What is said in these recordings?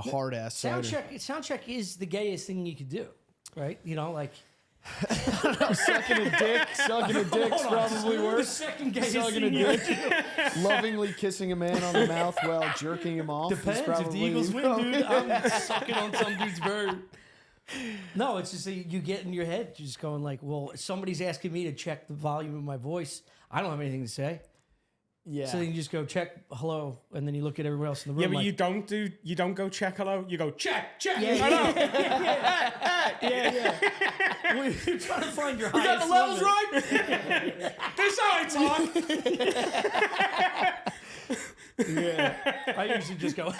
a hard ass Sound cider. check is the gayest thing you could do, right? You know, like Sucking a dick's probably the worse. second gayest Sucking a thing you dick. could do. Lovingly kissing a man on the mouth while jerking him off. Depends. Is probably, If the Eagles win, dude, I'm sucking on some dude's bird. No, it's just that you get in your head, you're just going like, well, if somebody's asking me to check the volume of my voice, I don't have anything to say. Yeah. So then you just go check hello, and then you look at everyone else in the room. Yeah, but like, you don't go check hello. You go check. Yeah, Hello. yeah. You're trying to find your You got the highest levels limit. right. This how I talk. Yeah. I usually just go.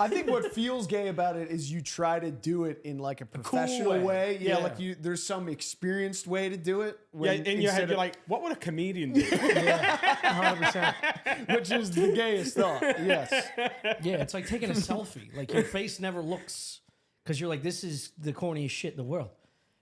I think what feels gay about it is you try to do it in like a professional way. way. Yeah, Yeah. like there's some experienced way to do it. Yeah, in your head, you're like, what would a comedian do? 100%. which is the gayest thought. Yes. Yeah, it's like taking a selfie. Like your face never looks, because you're like, this is the corniest shit in the world.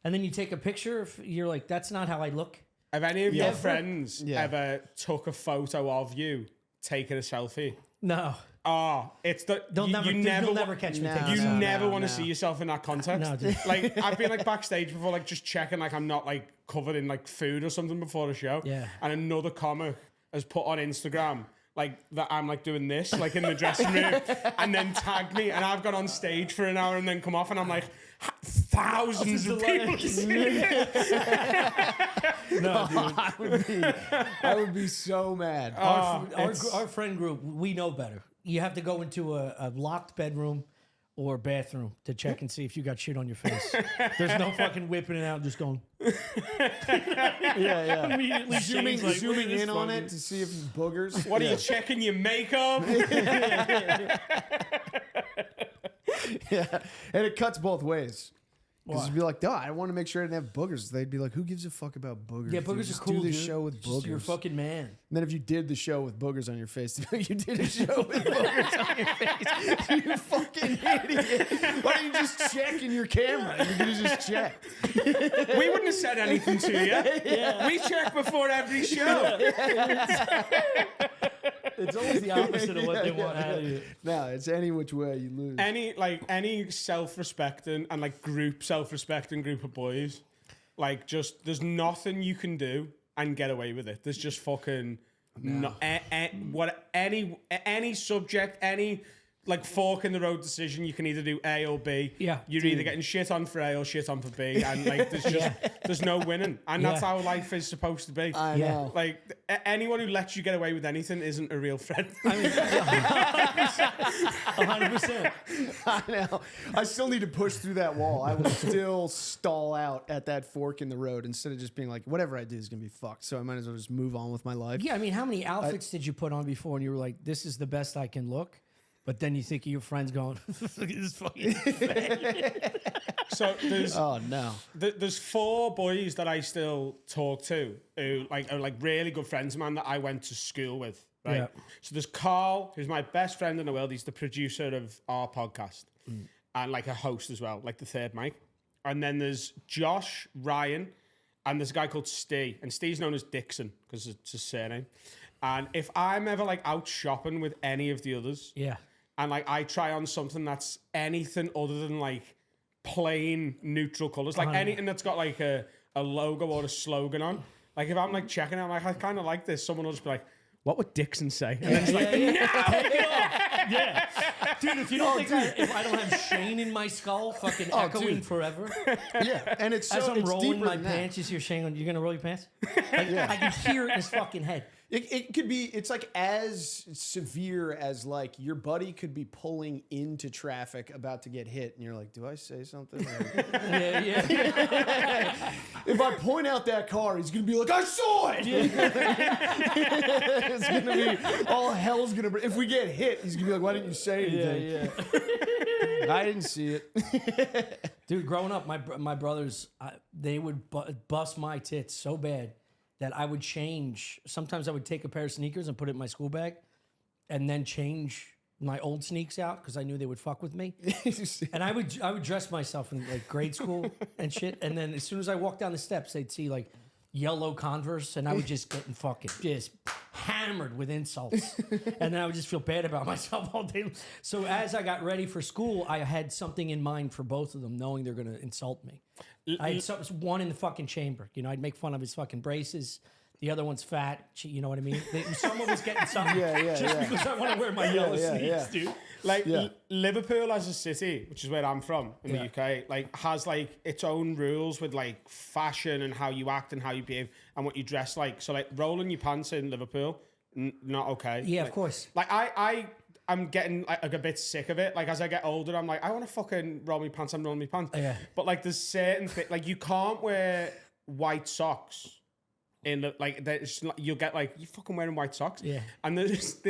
And then you take a picture, you're like, that's not how I look. Have any of your Yeah. friends Yeah. ever took a photo of you taking a selfie? No. Oh, it's the You'll never catch me No, taking You a selfie. never want to no. see yourself in that context. No, dude. Like I've been like backstage before, like just checking like I'm not like covered in like food or something before the show. Yeah. And another comic has put on Instagram like that I'm like doing this like in the dressing room and then tagged me, and I've gone on stage for an hour and then come off and I'm like thousands of people to see it. No, dude. I would be so mad. Our friend group, we know better. You have to go into a locked bedroom or bathroom to check and see if you got shit on your face. There's no fucking whipping it out and just going. Yeah. Immediately Zooming, Shane's like, zooming "Wait, in this on fucking-" it to see if it's boogers. What are you checking your makeup? Yeah, and it cuts both ways. Because Why? you'd be like, "Duh, I want to make sure I didn't have boogers." They'd be like, "Who gives a fuck about boogers?" Yeah, dude? boogers Just are cool, Do this dude. show with Just boogers. You're a fucking man. And then if you did the show with boogers on your face, they'd be like, you did a show with boogers on your face. You fucking idiot! Why don't you just check in your camera? You could have just checked. We wouldn't have said anything to you. We check before every show. It's always the opposite of what they want out of you. No, it's any which way you lose. Any self-respecting and like group self-respecting group of boys, like just there's nothing you can do and get away with it. There's just fucking any subject, any like fork in the road decision. You can either do A or B. Yeah, you're dude. either getting shit on for A or shit on for B, and like there's just there's no winning, and that's how life is supposed to be. I know. Like anyone who lets you get away with anything isn't a real friend. 100%. I know. I still need to push through that wall. I will still stall out at that fork in the road instead of just being like, whatever I do is going to be fucked. So I might as well just move on with my life. Yeah, I mean, how many outfits did you put on before and you were like, this is the best I can look? But then you think of your friends going, look at this fucking So there's Oh, no. there's 4 boys that I still talk to who like are like really good friends of mine that I went to school with. Right. Yeah. So there's Carl, who's my best friend in the world. He's the producer of our podcast and like a host as well, like the third mic. And then there's Josh, Ryan, and there's a guy called Steve. And Steve's known as Dixon because it's his surname. And if I'm ever like out shopping with any of the others, Yeah. and like I try on something that's anything other than like plain neutral colors, like anything that's got like a logo or a slogan on. Like if I'm like checking out, like I kind of like this, someone will just be like, "What would Dixon say?" And then it's like, Yeah. Dude, if you don't think if I don't have Shane in my skull fucking echoing dude. forever, Yeah. And it's so as I'm it's rolling deeper my than that. pants, you see your Shane going, you're going to roll your pants? Like, I can hear it in his fucking head. It could be, it's like as severe as like your buddy could be pulling into traffic about to get hit. And you're like, do I say something? Or- Yeah. if I point out that car, he's going to be like, I saw it. It's going to be, all hell's going to break. If we get hit, he's going to be like, why didn't you say anything? Yeah. I didn't see it. Dude, growing up, my brothers, they would bust my tits so bad that I would change. Sometimes I would take a pair of sneakers and put it in my school bag and then change my old sneaks out because I knew they would fuck with me. And I would dress myself in like grade school and shit. And then as soon as I walked down the steps, they'd see like yellow Converse and I would just get in fucking just hammered with insults. And then I would just feel bad about myself all day. So as I got ready for school, I had something in mind for both of them, knowing they're going to insult me. I had one in the fucking chamber. You know, I'd make fun of his fucking braces. The other one's fat. You know what I mean? Someone was getting something because I want to wear my yellow sneaks, dude. Like Liverpool as a city, which is where I'm from in the UK, like has like its own rules with like fashion and how you act and how you behave and what you dress like. So like rolling your pants in Liverpool, not okay. Yeah, like, of course. Like I'm getting like a bit sick of it. Like as I get older, I'm like, I want to fucking roll my pants. I'm rolling my pants. Yeah. But like there's certain things, like you can't wear white socks. In the, like you'll get like you fucking wearing white socks. Yeah. And this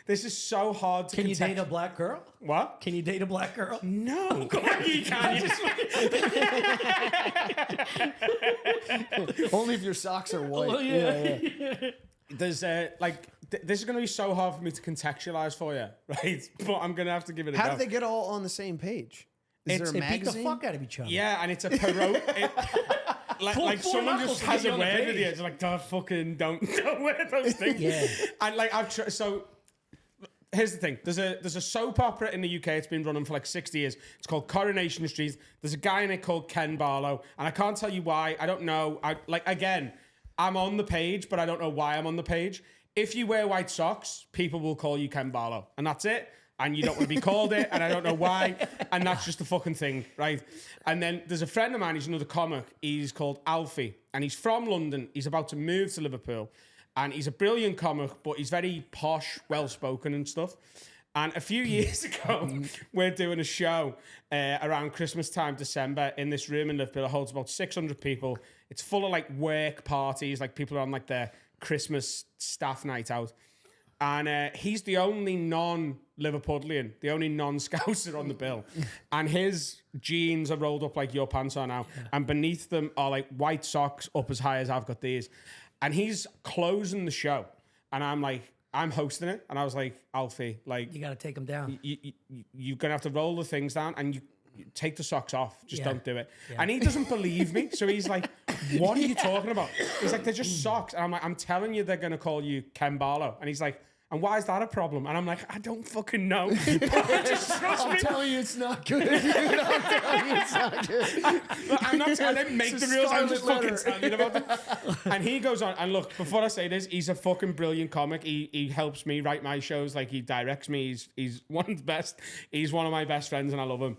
is so hard to. Can you date a black girl? What? Can you date a black girl? No. You can't. Only if your socks are white. Oh, yeah. There's this is going to be so hard for me to contextualize for you, right? But I'm going to have to give it a go. How do they get all on the same page? Is there a They beat magazine? the fuck out of each other. Yeah, and it's a like Four someone knuckles just to has get a on the word with page. you. It's like, don't wear those things. Yeah. And like so here's the thing. There's a soap opera in the UK. It's been running for like 60 years. It's called Coronation Street. There's a guy in it called Ken Barlow, and I can't tell you why. I don't know. I'm on the page, but I don't know why I'm on the page. If you wear white socks, people will call you Ken Barlow, and that's it. And you don't want to be called it, and I don't know why. And that's just the fucking thing, right? And then there's a friend of mine, he's another comic. He's called Alfie, and he's from London. He's about to move to Liverpool. And he's a brilliant comic, but he's very posh, well-spoken and stuff. And a few years ago, we're doing a show around Christmas time, December, in this room in Liverpool. It holds about 600 people. It's full of like work parties, like people are on like their Christmas staff night out. And he's the only non-Liverpudlian, the only non-Scouser on the bill. And his jeans are rolled up like your pants are now. Yeah. And beneath them are like white socks up as high as I've got these. And he's closing the show. And I'm like, I'm hosting it. And I was like, Alfie, like... You got to take them down. You're going to have to roll the things down and you take the socks off. Just don't do it. Yeah. And he doesn't believe me. So he's like, what are you talking about? He's like, they're just socks. And I'm like, I'm telling you they're going to call you Ken Barlow. And he's like, and why is that a problem? And I'm like, I don't fucking know. Just trust me. I'm telling you it's not good. Dude. I'm telling you it's not good. I didn't make the rules. I'm just fucking telling you about them. And he goes on, and look, before I say this, he's a fucking brilliant comic. He helps me write my shows. Like, he directs me. He's one of the best. He's one of my best friends, and I love him.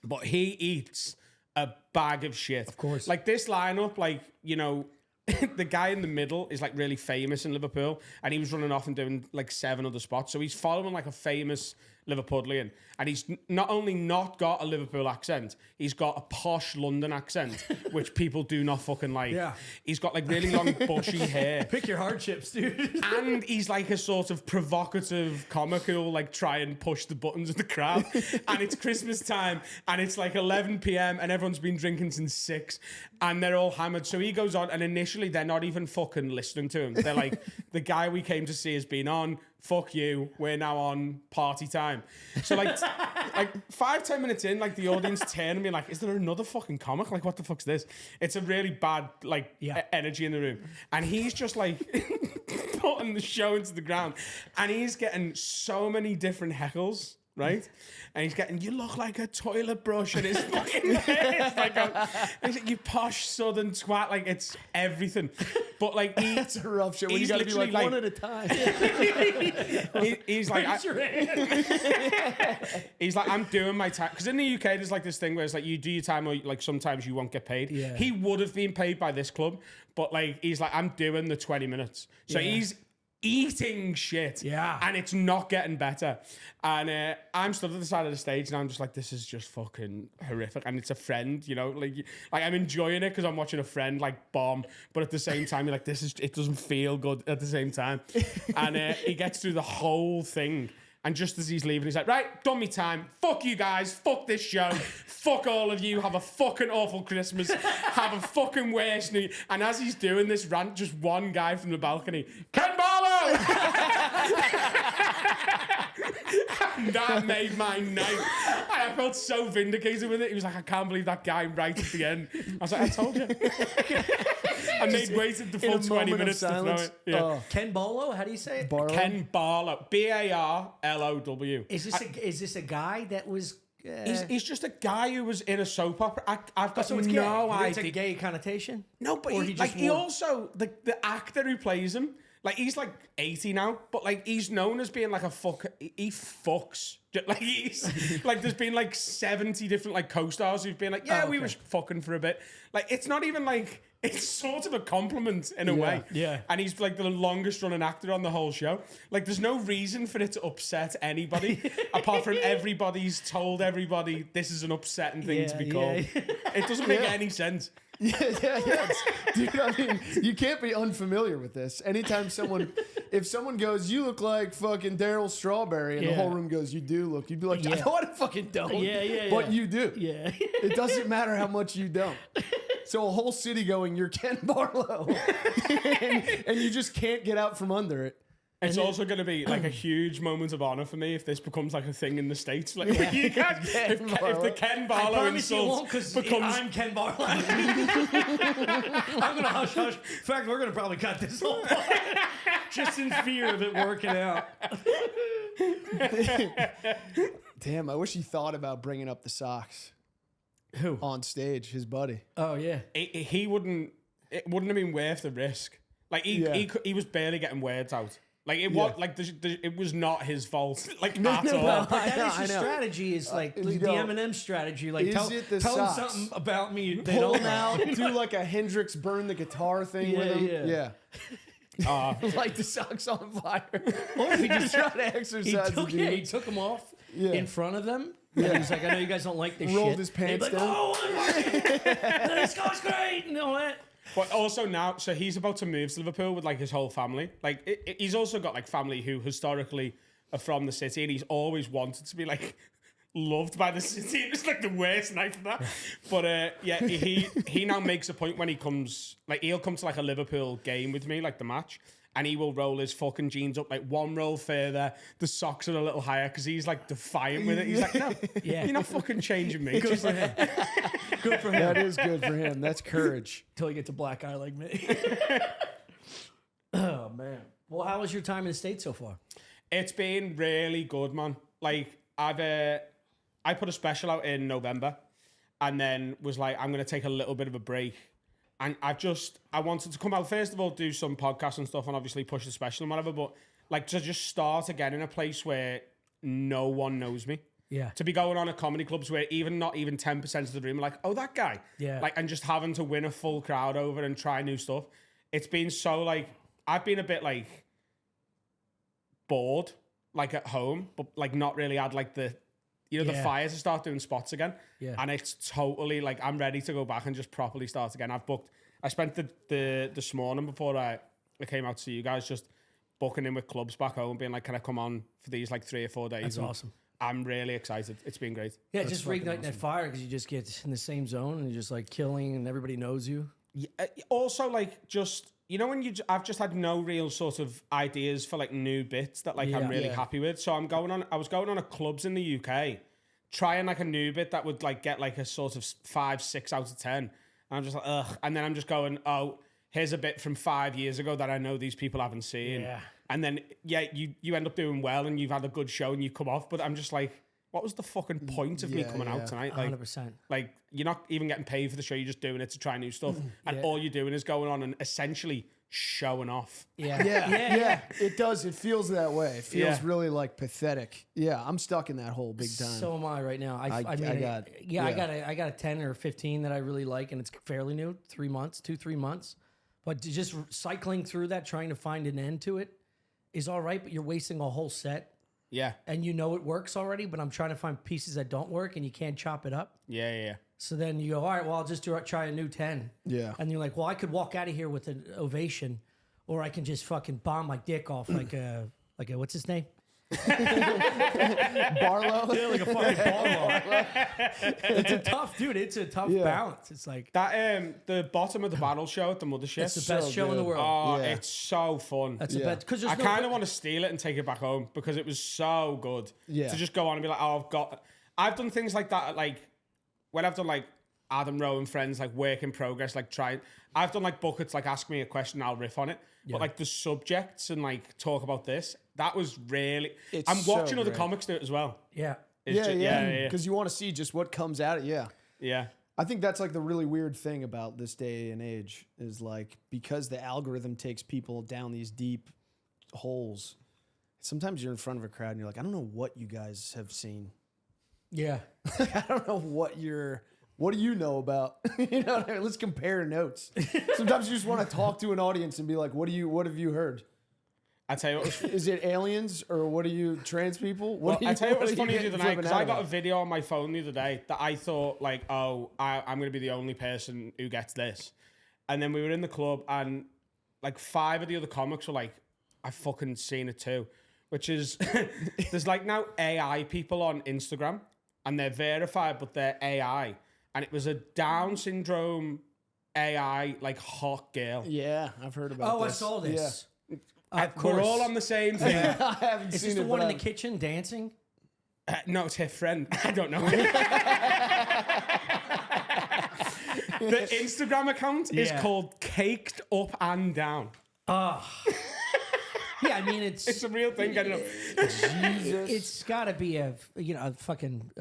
But he eats a bag of shit. Of course. Like, this lineup, like, you know... the guy in the middle is like really famous in Liverpool, and he was running off and doing like 7 other spots. So he's following like a famous Liverpudlian, and he's not only not got a Liverpool accent, he's got a posh London accent, which people do not fucking like. Yeah. He's got like really long bushy hair. Pick your hardships, dude. And he's like a sort of provocative comic who will like try and push the buttons of the crowd. And it's Christmas time, and it's like 11 p.m. and everyone's been drinking since 6, and they're all hammered. So he goes on, and initially they're not even fucking listening to him. They're like, the guy we came to see has been on. Fuck you. We're now on party time. So like 5-10 minutes in, like the audience turn and be like, is there another fucking comic? Like, what the fuck's this? It's a really bad energy in the room. And he's just like putting the show into the ground. And he's getting so many different heckles, right? And he's getting, you look like a toilet brush, and his fucking head. He's like, you posh southern twat. Like, it's everything. But like, that's a rough shit when you gotta be like one at a time. He's like, Raise your hand. he's like, I'm doing my time. Because in the UK, there's like this thing where it's like, you do your time, or like sometimes you won't get paid. Yeah. He would have been paid by this club, but like, he's like, I'm doing the 20 minutes. So he's eating shit. Yeah. And it's not getting better. And I'm stood at the side of the stage, and I'm just like, this is just fucking horrific. And it's a friend, you know, like I'm enjoying it because I'm watching a friend like bomb, but at the same time, you're like, it doesn't feel good at the same time. And he gets through the whole thing. And just as he's leaving, he's like, right, done me time. Fuck you guys. Fuck this show. Fuck all of you. Have a fucking awful Christmas. Have a fucking worst New Year. And as he's doing this rant, just one guy from the balcony, Ken Barlow! That made my night. And I felt so vindicated with it. He was like, I can't believe that guy right at the end. I was like, I told you. And they waited the in full a 20 moment of minutes to throw silence. it. Yeah. Oh, Ken Bolo, how do you say it? Barlow? Ken Barlow. Barlow. Is this a guy that was? He's just a guy who was in a soap opera. I've got so it's no gay. It's a idea. gay connotation. No, but Or he, he like just he wore- also the actor who plays him, like he's like 80 now, but like he's known as being like a fuck. He fucks. Like he's like there's been like 70 different like co-stars who've been like, yeah, we were fucking for a bit. Like it's not even like it's sort of a compliment in a way. Yeah. And he's like the longest running actor on the whole show. Like there's no reason for it to upset anybody apart from everybody's told everybody this is an upsetting thing to be called. It doesn't make any sense. Yeah. Dude, I mean, you can't be unfamiliar with this. Anytime if someone goes, you look like fucking Daryl Strawberry, and the whole room goes, you do look, you'd be like, no, I fucking don't. But you do. Yeah. It doesn't matter how much you don't. So a whole city going, you're Ken Barlow. and you just can't get out from under it. It's also going to be like a huge moment of honor for me if this becomes like a thing in the States. Like, you guys, if the Ken Barlow insult becomes. I'm Ken Barlow. I'm gonna hush. In fact, we're gonna probably cut this whole part just in fear of it working out. Damn, I wish he thought about bringing up the socks. Who? On stage, his buddy. Oh yeah. He wouldn't. It wouldn't have been worth the risk. Like he was barely getting words out. Like it was like it was not his fault. Like at all. But that is his strategy. Is like the Eminem strategy. Like tell them something about me they Pull don't him out, do like a Hendrix burn the guitar thing with him. Yeah. Light the socks on fire. Or if he just try to exercise. he took them off in front of them. And he's like, I know you guys don't like this shit. Rolled his pants like, down. Oh, this guy's great and all that. But also now, so he's about to move to Liverpool with like his whole family. Like he's also got like family who historically are from the city, and he's always wanted to be like loved by the city. It's like the worst night for that. But he now makes a point when he comes, like he'll come to like a Liverpool game with me, like the match. And he will roll his fucking jeans up like one roll further. The socks are a little higher because he's like defiant with it. He's like, no, you're not fucking changing me. Good for him. Good for him. That is good for him. That's courage. Till he gets a black eye like me. Oh, man. Well, how was your time in the States so far? It's been really good, man. Like, I put a special out in November and then was like, I'm going to take a little bit of a break. And I wanted to come out, first of all, do some podcasts and stuff and obviously push the special and whatever, but like to just start again in a place where no one knows me. Yeah. To be going on at comedy clubs where not even 10% of the room are like, oh, that guy. Yeah. Like, and just having to win a full crowd over and try new stuff. It's been so like, I've been a bit like bored, like at home, but like not really had like the fire to start doing spots again. Yeah. And it's totally like, I'm ready to go back and just properly start again. I spent the this morning before I came out to see you guys just booking in with clubs back home, being like, can I come on for these like 3 or 4 days? That's awesome. I'm really excited. It's been great. Yeah, just reigniting that fire because you just get in the same zone and you're just like killing and everybody knows you. Yeah, also, like, just, you know, when I've just had no real sort of ideas for like new bits that like I'm really happy with. So I was going on a clubs in the UK, trying like a new bit that would like get like a sort of 5, 6 out of 10. And I'm just like, ugh. And then I'm just going, oh, here's a bit from 5 years ago that I know these people haven't seen. Yeah. And then, you end up doing well and you've had a good show and you come off. But I'm just like, what was the fucking point of me coming out tonight? Like, 100%. Like, you're not even getting paid for the show. You're just doing it to try new stuff. And all you're doing is going on and essentially showing off. Yeah. It does. It feels that way. It feels really like pathetic. Yeah, I'm stuck in that hole big time. So am I right now. I got a 10 or 15 that I really like, and it's fairly new, 3 months, 2-3 months. But just cycling through that, trying to find an end to it is all right, but you're wasting a whole set. Yeah. And you know it works already, but I'm trying to find pieces that don't work, and you can't chop it up. Yeah. So then you go, all right, well, I'll just try a new 10. Yeah. And you're like, well, I could walk out of here with an ovation, or I can just fucking bomb my dick off like a what's his name? Barlow? Yeah, like a fucking Barlow. It's a tough, dude. It's a tough balance. It's like that the bottom of the battle show at the Mothership. It's the best show in the world. Oh, it's so fun. That's the best because I kind of want to steal it and take it back home because it was so good. Yeah. To just go on and be like, oh, I've done things like that. Like when I've done like Adam Rowe and friends, like work in progress, like try. I've done like buckets, like ask me a question, I'll riff on it. But like the subjects and like talk about this, that was really. I'm watching other comics do it as well. Yeah. Yeah. Because you want to see just what comes out. Yeah. I think that's like the really weird thing about this day and age is like because the algorithm takes people down these deep holes. Sometimes you're in front of a crowd and you're like, I don't know what you guys have seen. Yeah. I don't know what do you know about? You know what I mean? Let's compare notes. Sometimes you just want to talk to an audience and be like, what have you heard? I tell you what, is it aliens or what are you, trans people? I tell you what was funny the other night, because I got a video on my phone the other day that I thought like, I'm going to be the only person who gets this. And then we were in the club and like 5 of the other comics were like, I've fucking seen it too. Which is, there's like now AI people on Instagram and they're verified, but they're AI. And it was a Down syndrome AI, like hot girl. Yeah, I've heard about this. I saw this. Yeah. Of course. We're all on the same thing. I haven't Is seen this the it, one in but the kitchen dancing? No, it's her friend. I don't know. The Instagram account is called Caked Up and Down. Yeah, I mean it's a real thing. Getting up. Jesus. It's got to be a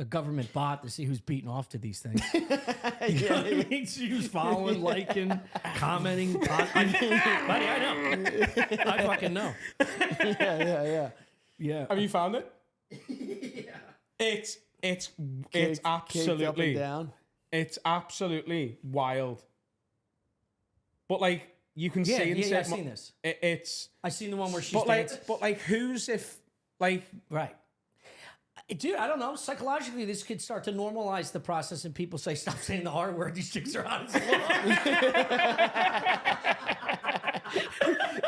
government bot to see who's beating off to these things. You know what I mean? See who's following, liking, commenting. Buddy, I know. I fucking know. Yeah. Have you found it? Yeah. It's absolutely up and down. It's absolutely wild. But like you can see and I've seen this. I've seen the one where she's dancing. But like who's if like right. Dude, I don't know. Psychologically, this could start to normalize the process, and people say, "Stop saying the R word." These chicks are hot as fuck.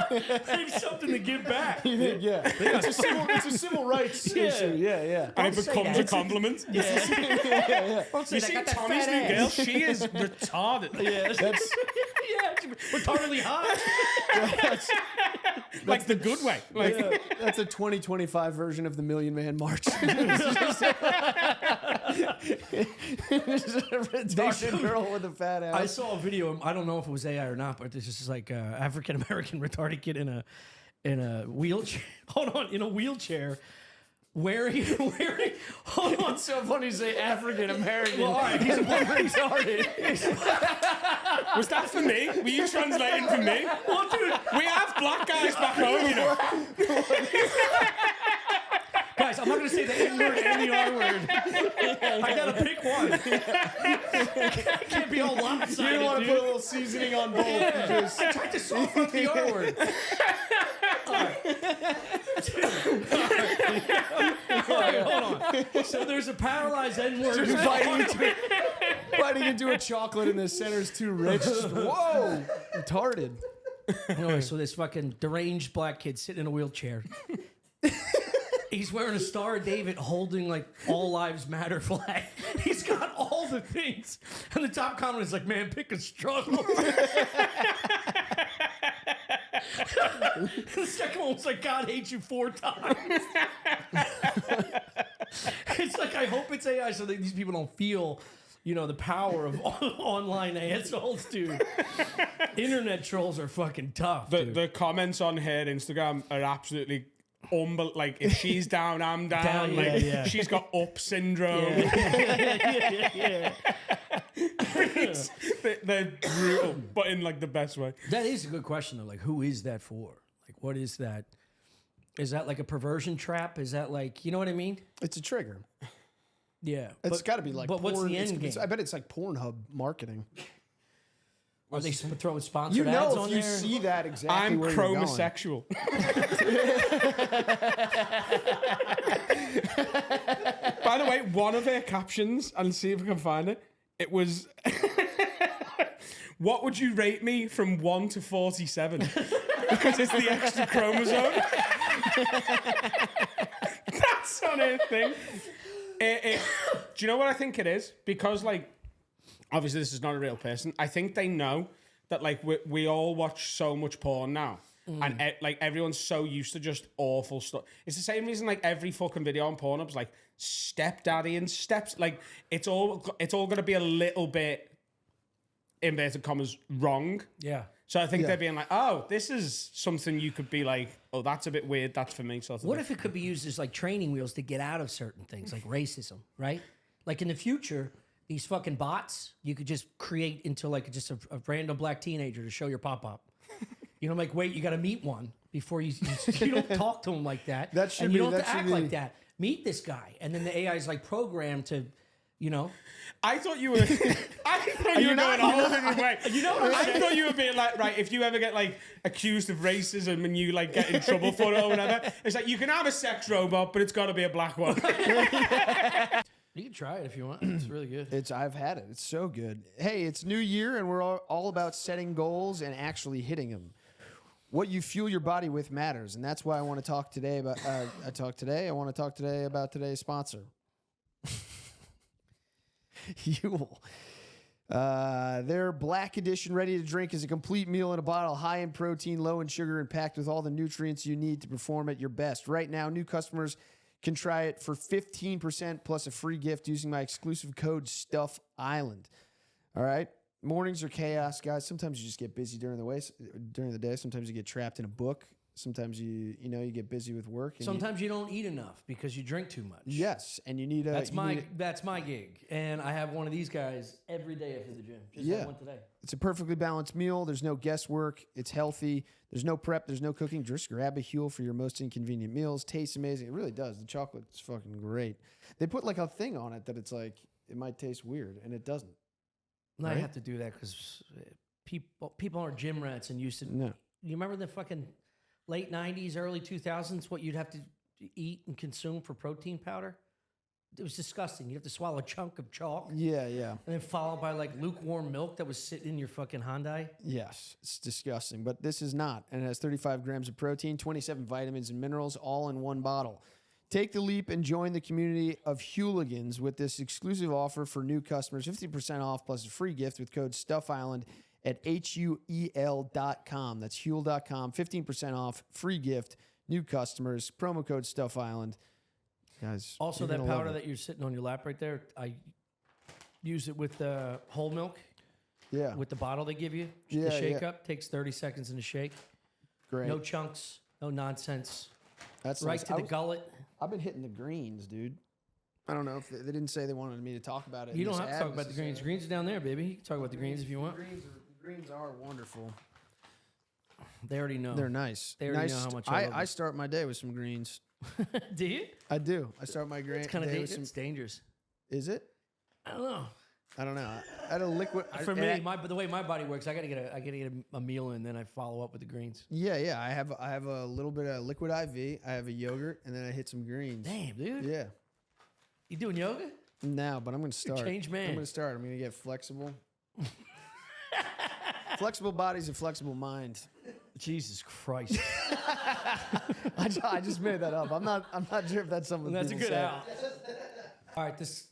They have something to give back. Yeah, it's a civil rights issue. Yeah. And it becomes a compliment. Yeah. You see Tommy's new girl? She is retarded. Yeah, that's retardedly hot. Like the good way. Like that's a 2025 version of the Million Man March. Retarded girl with a fat ass. I saw a video. I don't know if it was AI or not, but this is like a African American retarded kid in a wheelchair. Hold on, in a wheelchair. Wearing. Hold on. It's so funny to say African American. Well, all right, he's a retarded. Was that for me? Were you translating for me? Well, dude, we have black guys back home, you know. Guys, I'm not going to say the N word and the R word. I got to pick one. I can't be all lopsided. You don't want to put a little seasoning on both. Yeah. I tried to soften up the R word. All right, hold on. So there's a paralyzed N word who's biting into a chocolate and the center's too rich. Whoa, retarded. Anyway, so this fucking deranged black kid sitting in a wheelchair. He's wearing a Star of David holding like All Lives Matter flag. He's got all the things. And the top comment is like, man, pick a struggle. The second one was like, God hates you 4 times. It's like, I hope it's AI so that these people don't feel, you know, the power of online assholes, dude. Internet trolls are fucking tough. The comments on her Instagram are absolutely like if she's down, I'm down. She's got up syndrome. Yeah. They're brutal, but in like the best way. That is a good question though. Like, who is that for? Like, what is that? Is that like a perversion trap? Is that like, you know what I mean? It's a trigger. Yeah, It's got to be like. But what's the end game? I bet it's like Pornhub marketing. Are they throwing sponsored You ads know, on if you there? see that exactly I'm where you're going. chromosexual. By the way, one of her captions, and see if I can find it. It was, what would you rate me from 1 to 47? Because it's the extra chromosome. That's on her thing. Do you know what I think it is? Because, like, obviously this is not a real person. I think they know that, like, we all watch so much porn now. and like everyone's so used to just awful stuff. It's the same reason like every fucking video on Pornhub's like stepdaddy and steps. Like it's all gonna be a little bit inverted commas wrong. Yeah. So I think they're being like, oh, this is something you could be like, oh, that's a bit weird. That's for me. Sort of What thing. if it could be used as like training wheels to get out of certain things, like racism, right? Like in the future, these fucking bots, you could just create into like just a random black teenager to show your pop-up. You know, like, wait, you got to meet one before you don't talk to him like that. That should and be- you don't that have to should act be- like that. Meet this guy. And then the AI is like programmed to, you know. I thought you were. I thought you were going a whole different way. You know what I'm I saying? thought you were being like, right, if you ever get like accused of racism and you like get in trouble for it or whatever, it's like you can have a sex robot, but it's got to be a black one. You can try it if you want. It's really good. I've had it. It's so good. Hey, it's New Year, and we're all about setting goals and actually hitting them. What you fuel your body with matters, and that's why I want to talk today about. I want to talk today about today's sponsor, Huel. Their Black Edition ready to drink is a complete meal in a bottle, high in protein, low in sugar, and packed with all the nutrients you need to perform at your best. Right now, new customers can try it for 15% plus a free gift using my exclusive code StuffIsland. All right. Mornings are chaos, guys. Sometimes you just get busy during the day. Sometimes you get trapped in a book. Sometimes you get busy with work. And Sometimes you don't eat enough because you drink too much. yes, and you need a. That's my gig, and I have one of these guys every day after the gym. Just had one today. It's a perfectly balanced meal. There's no guesswork. It's healthy. There's no prep. There's no cooking. Just grab a Huel for your most inconvenient meals. Tastes amazing. It really does. The chocolate's fucking great. They put like a thing on it that it's like it might taste weird, and it doesn't. No, Right? I have to do that because people are gym rats and used to. No. You remember the fucking late '90s, early 2000s? What you'd have to eat and consume for protein powder? It was disgusting. You'd have to swallow a chunk of chalk, Yeah. and then followed by like lukewarm milk that was sitting in your fucking Hyundai. Yes, it's disgusting, but this is not. And it has 35 grams of protein, 27 vitamins and minerals, all in one bottle. Take the leap and join the community of Hooligans with this exclusive offer for new customers, 50% off plus a free gift with code StuffIsland at HUEL.com. That's Huel.com, 15% off, free gift, new customers, promo code StuffIsland. Guys, Also, you're that gonna love powder it. that you're sitting on your lap right there, I use it with whole milk, Yeah, with the bottle they give you. Yeah, the shake yeah. up takes 30 seconds in the shake. great. No chunks, no nonsense. That's Right nice. to the gullet. I've been hitting the greens, dude. I don't know if they didn't say they wanted me to talk about it. You in don't this have to ad talk about the greens. necessarily. Greens are down there, baby. You can talk about the greens if you want. The greens are wonderful. They already know. They're nice. They already nice. know how much I love I them. start my day with some greens. Do you? I do. I start my greens. It's kind of it's dangerous. Is it? I don't know. I don't know. I had a liquid. For me, the way my body works, I gotta get a meal in, then I follow up with the greens. Yeah. I have a little bit of liquid IV. I have a yogurt, and then I hit some greens. Damn, dude. Yeah. You doing yoga? Now, but I'm gonna start. changed man. I'm gonna start. I'm gonna get flexible. Flexible bodies and flexible mind. Jesus Christ. I just made that up. I'm not sure if that's something. That's a people good say. out. All right, this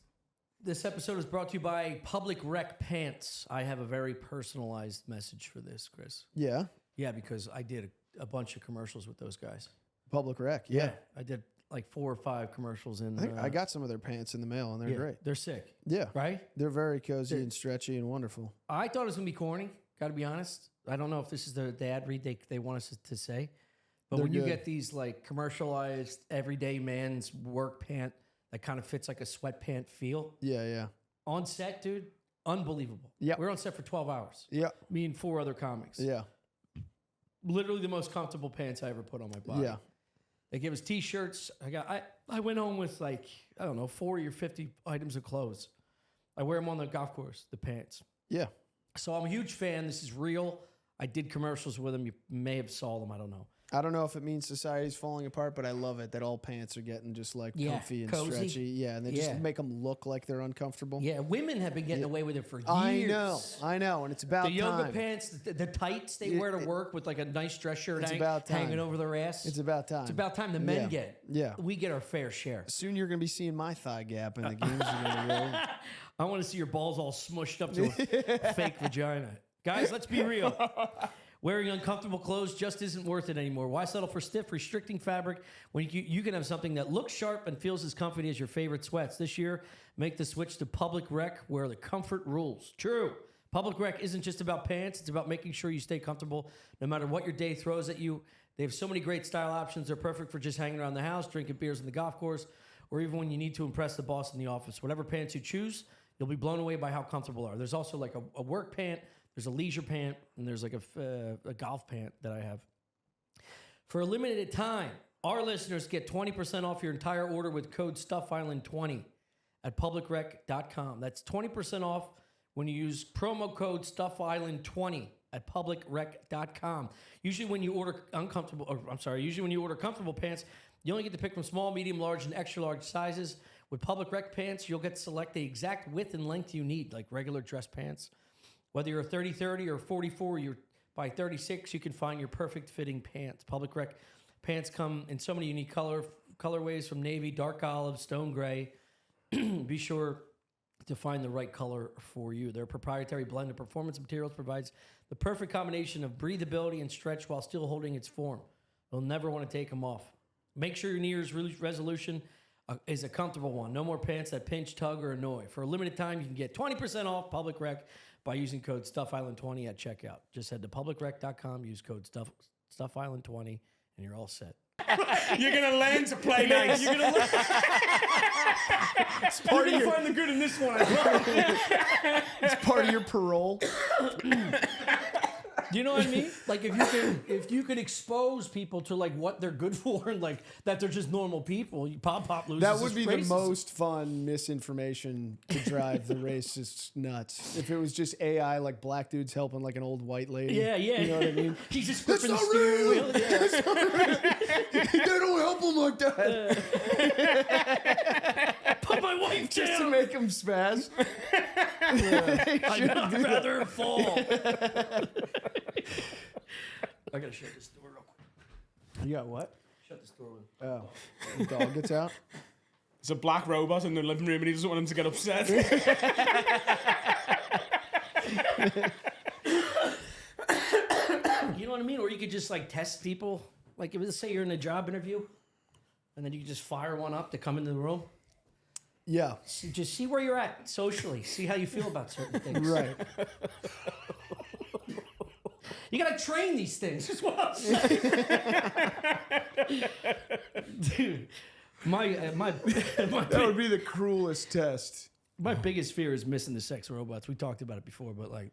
episode is brought to you by Public Rec Pants. I have a very personalized message for this, Chris. Yeah. Yeah, because I did a bunch of commercials with those guys. Public rec. Yeah. I did like 4 or 5 commercials in. I think I got some of their pants in the mail, and they're yeah, great. They're sick. Yeah. Right? They're very cozy and stretchy and wonderful. I thought it was gonna be corny. Got to be honest. I don't know if this is the ad read they want us to say, but They're when you good. get these like commercialized everyday man's work pant that kind of fits like a sweatpant feel Yeah. on set, dude, unbelievable. Yep. We were on set for 12 hours. Yeah. Me and 4 other comics. Yeah. Literally the most comfortable pants I ever put on my body. Yeah. They give us t-shirts. I went home with like, I don't know, 40 or 50 items of clothes. I wear them on the golf course, the pants. Yeah. So I'm a huge fan. This is real. I did commercials with them. You may have saw them. I don't know. I don't know if it means society's falling apart, but I love it that all pants are getting just like Yeah, comfy and cozy. stretchy. Yeah, and they just Yeah. make them look like they're uncomfortable. Yeah, women have been getting away with it for years. I know, and it's about The yoga time. pants, the tights they wear to work with like a nice dress shirt It's about time. hanging over their ass. It's about time. It's about time the men Yeah. get. Yeah. We get our fair share. Soon you're going to be seeing my thigh gap, and the games are going to roll. I want to see your balls all smushed up to a fake vagina. Guys, let's be real. Wearing uncomfortable clothes just isn't worth it anymore. Why settle for stiff, restricting fabric when you can have something that looks sharp and feels as comfy as your favorite sweats? This year, make the switch to Public Rec, where the comfort rules. True. Public Rec isn't just about pants. It's about making sure you stay comfortable no matter what your day throws at you. They have so many great style options. They're perfect for just hanging around the house, drinking beers on the golf course, or even when you need to impress the boss in the office. Whatever pants you choose, you'll be blown away by how comfortable they are. There's also like a work pant, there's a leisure pant, and there's like a golf pant that I have. For a limited time, our listeners get 20% off your entire order with code StuffIsland20 at publicrec.com. That's 20% off when you use promo code StuffIsland20 at publicrec.com. Usually when you order comfortable pants, you only get to pick from small, medium, large, and extra large sizes. With Public Rec pants, you'll get to select the exact width and length you need, like regular dress pants. Whether you're a 30-30 or 44, you're by 36, you can find your perfect fitting pants. Public Rec pants come in so many unique colorways, from navy, dark olive, stone gray. Be sure to find the right color for you. Their proprietary blend of performance materials provides the perfect combination of breathability and stretch while still holding its form. You'll never want to take them off. Make sure your New Year's resolution is a comfortable one. No more pants that pinch, tug, or annoy. For a limited time, you can get 20% off Public Rec by using code StuffIsland20 at checkout. Just head to publicrec.com, use code StuffIsland20, and you're all set. You're going to learn to play nice. You're going to find the good in this one. It's part of your parole. Do you know what I mean? Like if you could expose people to like what they're good for and like that they're just normal people, Pop loses. That would be racism. the most fun misinformation to drive the racists nuts. If it was just AI, like black dudes helping like an old white lady. Yeah. You know what I mean? He's just That's gripping the not steering real. wheel. Yeah. That's not real. They don't help them like that. Put my wife Just to down. make them spaz. I'd rather fall. I gotta shut this door real quick. You got what? Shut this door. Oh, the dog gets out. There's a black robot in the living room and he doesn't want him to get upset. You know what I mean? Or you could just like test people. Like if let's say you're in a job interview, and then you could just fire one up to come into the room. Yeah. Just see where you're at socially. See how you feel about certain things. Right. You gotta train these things. Is what I'm saying. Dude, That would be the cruelest test. my biggest fear is missing the sex robots. We talked about it before, but like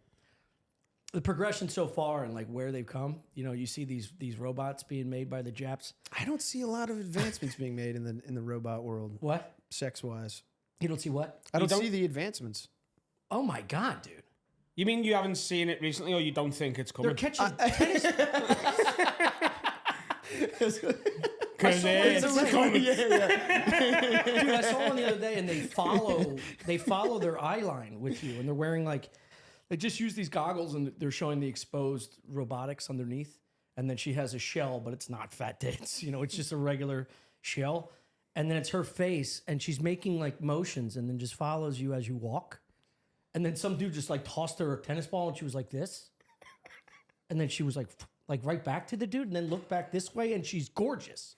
the progression so far and like where they've come. You know, you see these robots being made by the Japs. I don't see a lot of advancements being made in the robot world, What? sex wise. You don't see what? I don't don't- see the advancements. Oh my god, dude! You mean you haven't seen it recently or you don't think it's coming? They're catching tennis. Because it's coming. Dude, I saw one the other day, and they follow their eye line with you, and they're wearing like they just use these goggles, and they're showing the exposed robotics underneath, and then she has a shell, but it's not fat tits, you know, it's just a regular shell, and then it's her face, and she's making like motions, and then just follows you as you walk, and then some dude just like tossed her a tennis ball, and she was like this, and then she was like right back to the dude, and then looked back this way, and she's gorgeous.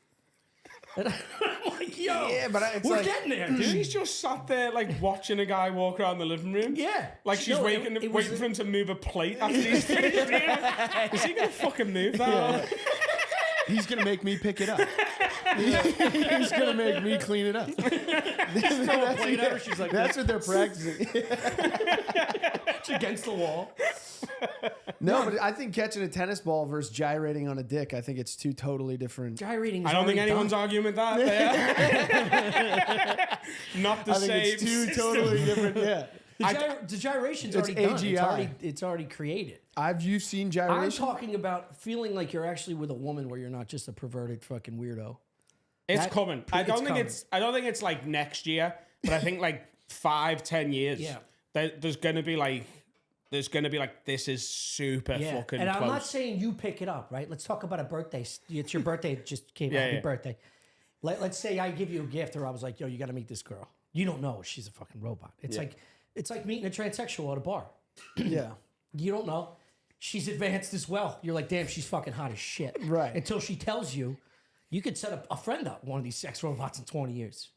And I'm like, yo, Yeah, but it's we're like- getting there, dude. She's just sat there like watching a guy walk around the living room. Yeah. Like she's No, waiting it was- for him to move a plate after he's finished doing it. Is he going to fucking move that? He's gonna make me pick it up. He's gonna make me clean it up. Throw a plate at her, she's like, That's what they're practicing. it's against the wall. No, but I think catching a tennis ball versus gyrating on a dick, I think it's two totally different. Gyrating is I don't think already anyone's done. arguing with that. Not the I think same. it's two system. totally different. Yeah. The gyration's It's already done. AGI. It's already created. You've seen I'm gyration? talking about feeling like you're actually with a woman where you're not just a perverted fucking weirdo. It's That- coming. I it's don't think coming. I don't think it's like next year, but I think like 5-10 years. Yeah. There's gonna be like this is super Yeah. fucking And close. I'm not saying you pick it up, right? Let's talk about a birthday. It's your birthday. It just came out. Yeah, Happy yeah. birthday. Let's say I give you a gift, or I was like, yo, you got to meet this girl. You don't know she's a fucking robot. It's like meeting a transsexual at a bar. Yeah. You don't know. she's advanced as well. You're like, damn, she's fucking hot as shit. Right. Until she tells you, you could set a friend up, one of these sex robots in 20 years.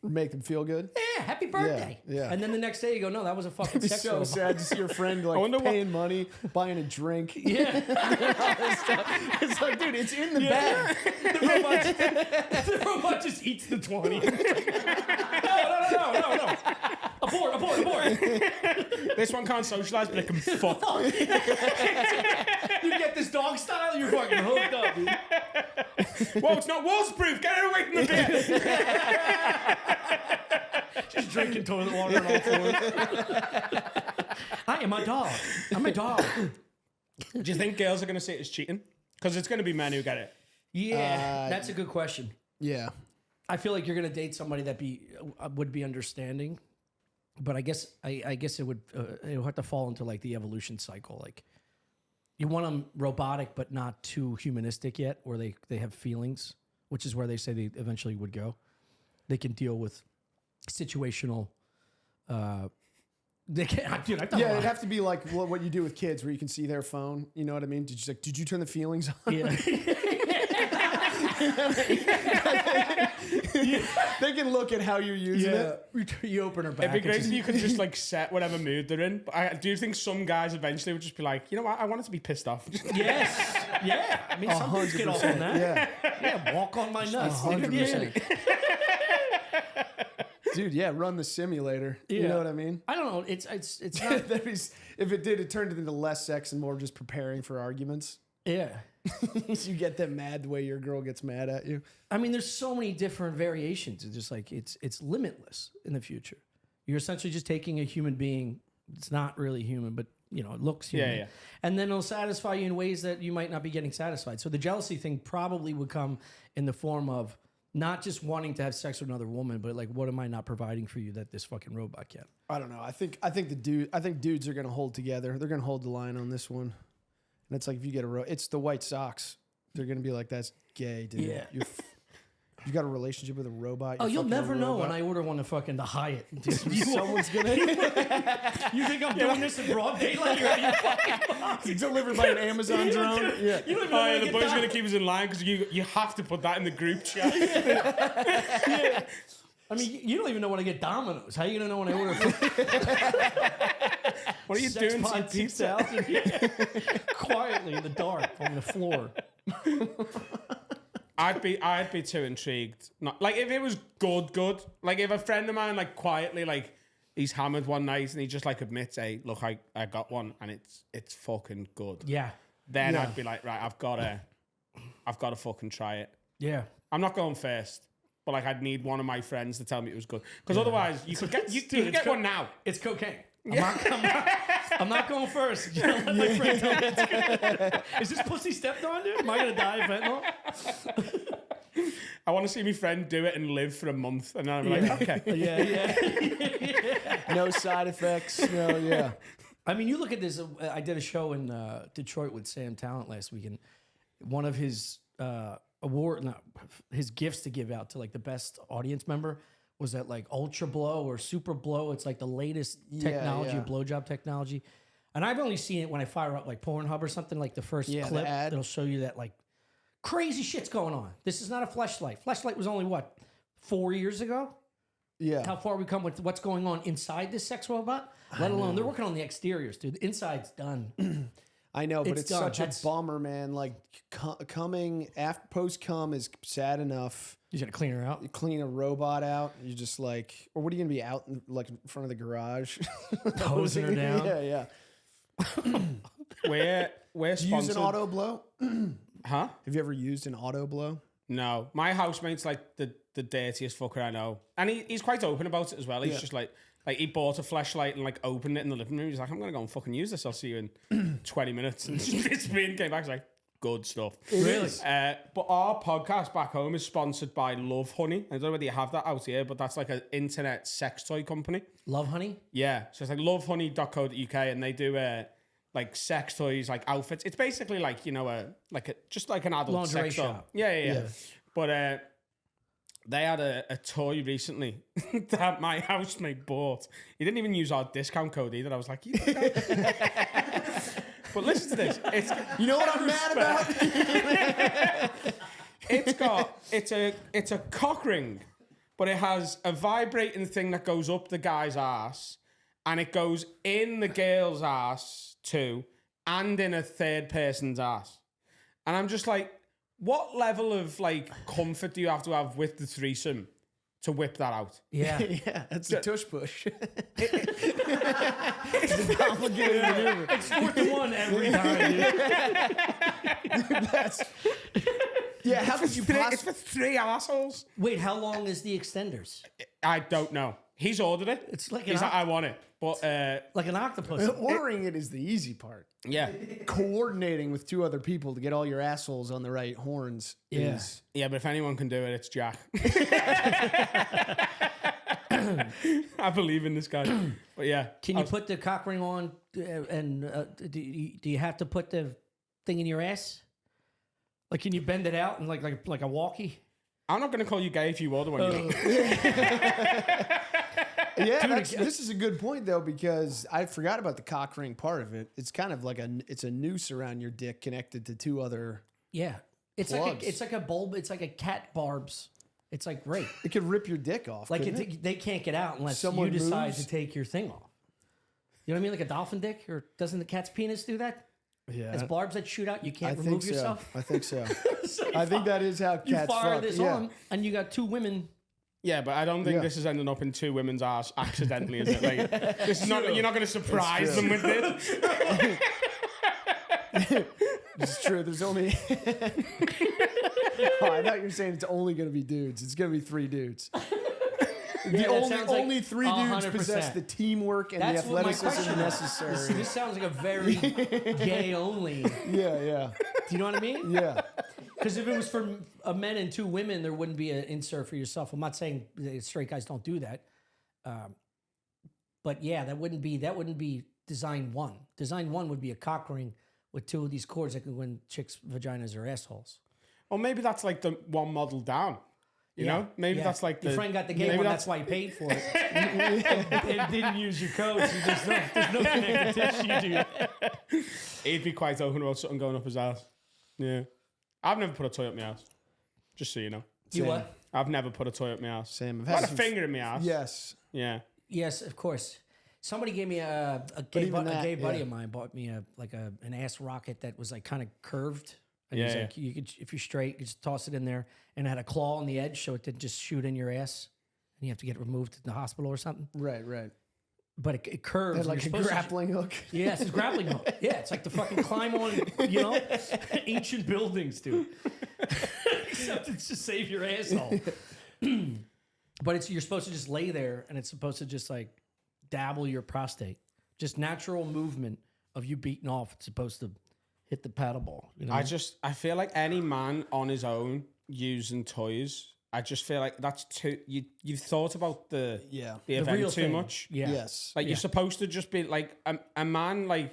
Make them feel good. Yeah, happy birthday. Yeah. And then the next day you go, no, that was a fucking It'd be sex so robot. sad to see your friend like paying money, buying a drink. Yeah. It's like, dude, it's in the bag. The robot just eats the 20. No. Abort. This one can't socialize, but it can fuck. You get this dog style, you're fucking hooked up, dude. Whoa, it's not waterproof. Get it away from the beer. Just drinking toilet water and all fours. I am a dog. I'm a dog. Do you think girls are going to say it's cheating? Because it's going to be men who get it. Yeah, that's a good question. Yeah. I feel like you're gonna date somebody that would be understanding, but I guess it would have to fall into like the evolution cycle. Like you want them robotic but not too humanistic yet, where they have feelings, which is where they say they eventually would go. They can deal with situational. They can't. Dude, it'd have to be like what you do with kids, where you can see their phone. You know what I mean? Did you turn the feelings on? Yeah. They can look at how you're using it. You open her back. It'd be great if you could just like set whatever mood they're in. But I do think some guys eventually would just be like, you know what, I want it to be pissed off. Yes. Yeah. I mean, some dudes get off on that. Yeah. Walk on my nuts. 100%. Dude, run the simulator. You know what I mean? I don't know. It's not. If it did, it turned it into less sex and more just preparing for arguments. Yeah. You get them mad the way your girl gets mad at you. I mean, there's so many different variations. It's just like it's limitless in the future. You're essentially just taking a human being. It's not really human, but it looks human. Yeah. And then it'll satisfy you in ways that you might not be getting satisfied. So the jealousy thing probably would come in the form of not just wanting to have sex with another woman, but like, what am I not providing for you that this fucking robot can? I don't know. I think dudes are gonna hold together. They're gonna hold the line on this one. And it's like if you get it's the White Sox. They're gonna be like, that's gay, dude. Yeah. You got a relationship with a robot. Oh, you'll never know when I order one to fucking the Hyatt. Someone's gonna. You think I'm doing this in broad daylight? You're fucking delivered by an Amazon drone. Yeah. You don't even know The boys are going to keep us in line because you have to put that in the group chat. Yeah. I mean, you don't even know when I get Domino's. How are you going to know when I order food? What are you doing to pizza? Quietly in the dark on the floor. I'd be too intrigued. Not like if it was good. Like if a friend of mine like quietly like he's hammered one night and he just like admits, hey, look, I got one and it's fucking good. Yeah. Then I'd be like, right, I've got to fucking try it. Yeah. I'm not going first, but like I'd need one of my friends to tell me it was good because otherwise you could get you can get one now. It's cocaine. I'm not going first. You know, let my friend tell me it's good. Is this pussy stepped on, dude? Am I gonna die of fentanyl? I want to see my friend do it and live for a month, and then I'm like, okay, yeah. No side effects. No, yeah. I mean, you look at this. I did a show in Detroit with Sam Talent last week, and one of his his gifts to give out to like the best audience member was that like Ultra Blow or Super Blow. It's like the latest technology, blowjob technology. And I've only seen it when I fire up like Pornhub or something, like the first clip. It'll show you that like crazy shit's going on. This is not a Fleshlight. Fleshlight was only what, 4 years ago? Yeah. How far we come with what's going on inside this sex robot? Let alone, they're working on the exteriors, dude. The inside's done. I know, but it's done. such a bummer, man. Like coming after post-cum is sad enough. You gotta clean her out. You clean a robot out. You just like, or what are you gonna be out in, like in front of the garage, hosing her down? Yeah. We're sponsored. Use an auto blow? Huh? Have you ever used an auto blow? No, my housemate's like the dirtiest fucker I know, and he's quite open about it as well. He's just like he bought a flashlight and like opened it in the living room. He's like, I'm gonna go and fucking use this. I'll see you in 20 minutes. And it's me came back. He's like, good stuff. Really? But our podcast back home is sponsored by Love Honey. I don't know whether you have that out here, but that's like an internet sex toy company. Love Honey? Yeah, so it's like lovehoney.co.uk, and they do like sex toys, like outfits. It's basically like, you know, just like an adult lingerie sex toy. shop. Yeah. But they had a toy recently that my housemate bought. He didn't even use our discount code either. I was like, But listen to this. You know what I'm mad about? It's a cock ring, but it has a vibrating thing that goes up the guy's ass, and it goes in the girl's ass too, and in a third person's ass. And I'm just like, what level of like comfort do you have to have with the threesome to whip that out? Yeah. Yeah, that's a tush push. It's a complicated maneuver. It's 4-1 every time, dude. Yeah, how could you It's possibly... for 3 assholes. Wait, how long is the extenders? I don't know. He's ordered it. It's like He's like, I want it. But like an octopus. Ordering it is the easy part. yeah. Coordinating with 2 other people to get all your assholes on the right horns is... Yeah, but if anyone can do it, it's Jack. I believe in this guy. But yeah. Can you put the cock ring on and do you have to put the thing in your ass? Like, can you bend it out and like a walkie? I'm not going to call you gay if you order one. Yeah, this is a good point though, because I forgot about the cock ring part of it. It's kind of like it's a noose around your dick connected to 2 other. Yeah, it's plugs. like a bulb. It's like a cat barbs. It's like rape. It could rip your dick off. Like it? they can't get out unless Someone you decide moves? to take your thing off. You know what I mean? Like a dolphin dick, or doesn't the cat's penis do that? Yeah, As barbs that shoot out, you I can't think remove so. yourself. I think so. So I think that is how you cats fire fuck. this Yeah. on, and you got 2 women. Yeah, but I don't think Yeah. this is ending up in 2 women's ass accidentally, is it? Like, this is not. You're not going to surprise them with this. It's true. There's only. Oh, I thought you were saying it's only going to be dudes. It's going to be 3 dudes. that sounds like only 3 dudes 100%. possess the teamwork and That's the what my athleticism question is. necessary. This sounds like a very gay only. Do Yeah, you know what I mean? yeah. Because if it was for a men and 2 women, there wouldn't be an insert for yourself. I'm not saying straight guys don't do that, but yeah, that wouldn't be design 1. Design 1 would be a cock ring with 2 of these cords that can go in chicks' vaginas or assholes. Or maybe that's like the one model down. You know? Maybe that's like your friend got the gay one. That's why he paid for it. and didn't use your code. So there's no connective tissue, dude. He'd be quite open about something going up his ass. Yeah. I've never put a toy up my ass. Just so you know. You what? I've never put a toy up my ass. Same. I've had a finger in my ass. Yes. Yeah. Yes, of course. Somebody gave me a gay buddy of mine bought me an ass rocket that was like kind of curved. And he's like, you could, if you're straight, you just toss it in there, and it had a claw on the edge so it didn't just shoot in your ass, and you have to get removed to the hospital or something. Right, right. But it curves. And like a grappling hook. Yeah, it's a grappling hook. Yeah, it's like the fucking climb on, ancient buildings, dude. Except it's to save your asshole. But you're supposed to just lay there, and it's supposed to just like dabble your prostate. Just natural movement of you beating off. It's supposed to hit the paddle ball. You know? I feel like any man on his own using toys, I just feel like that's too. You've thought about the event real too thing. much. Yeah. Yes. Like you're supposed to just be like a man like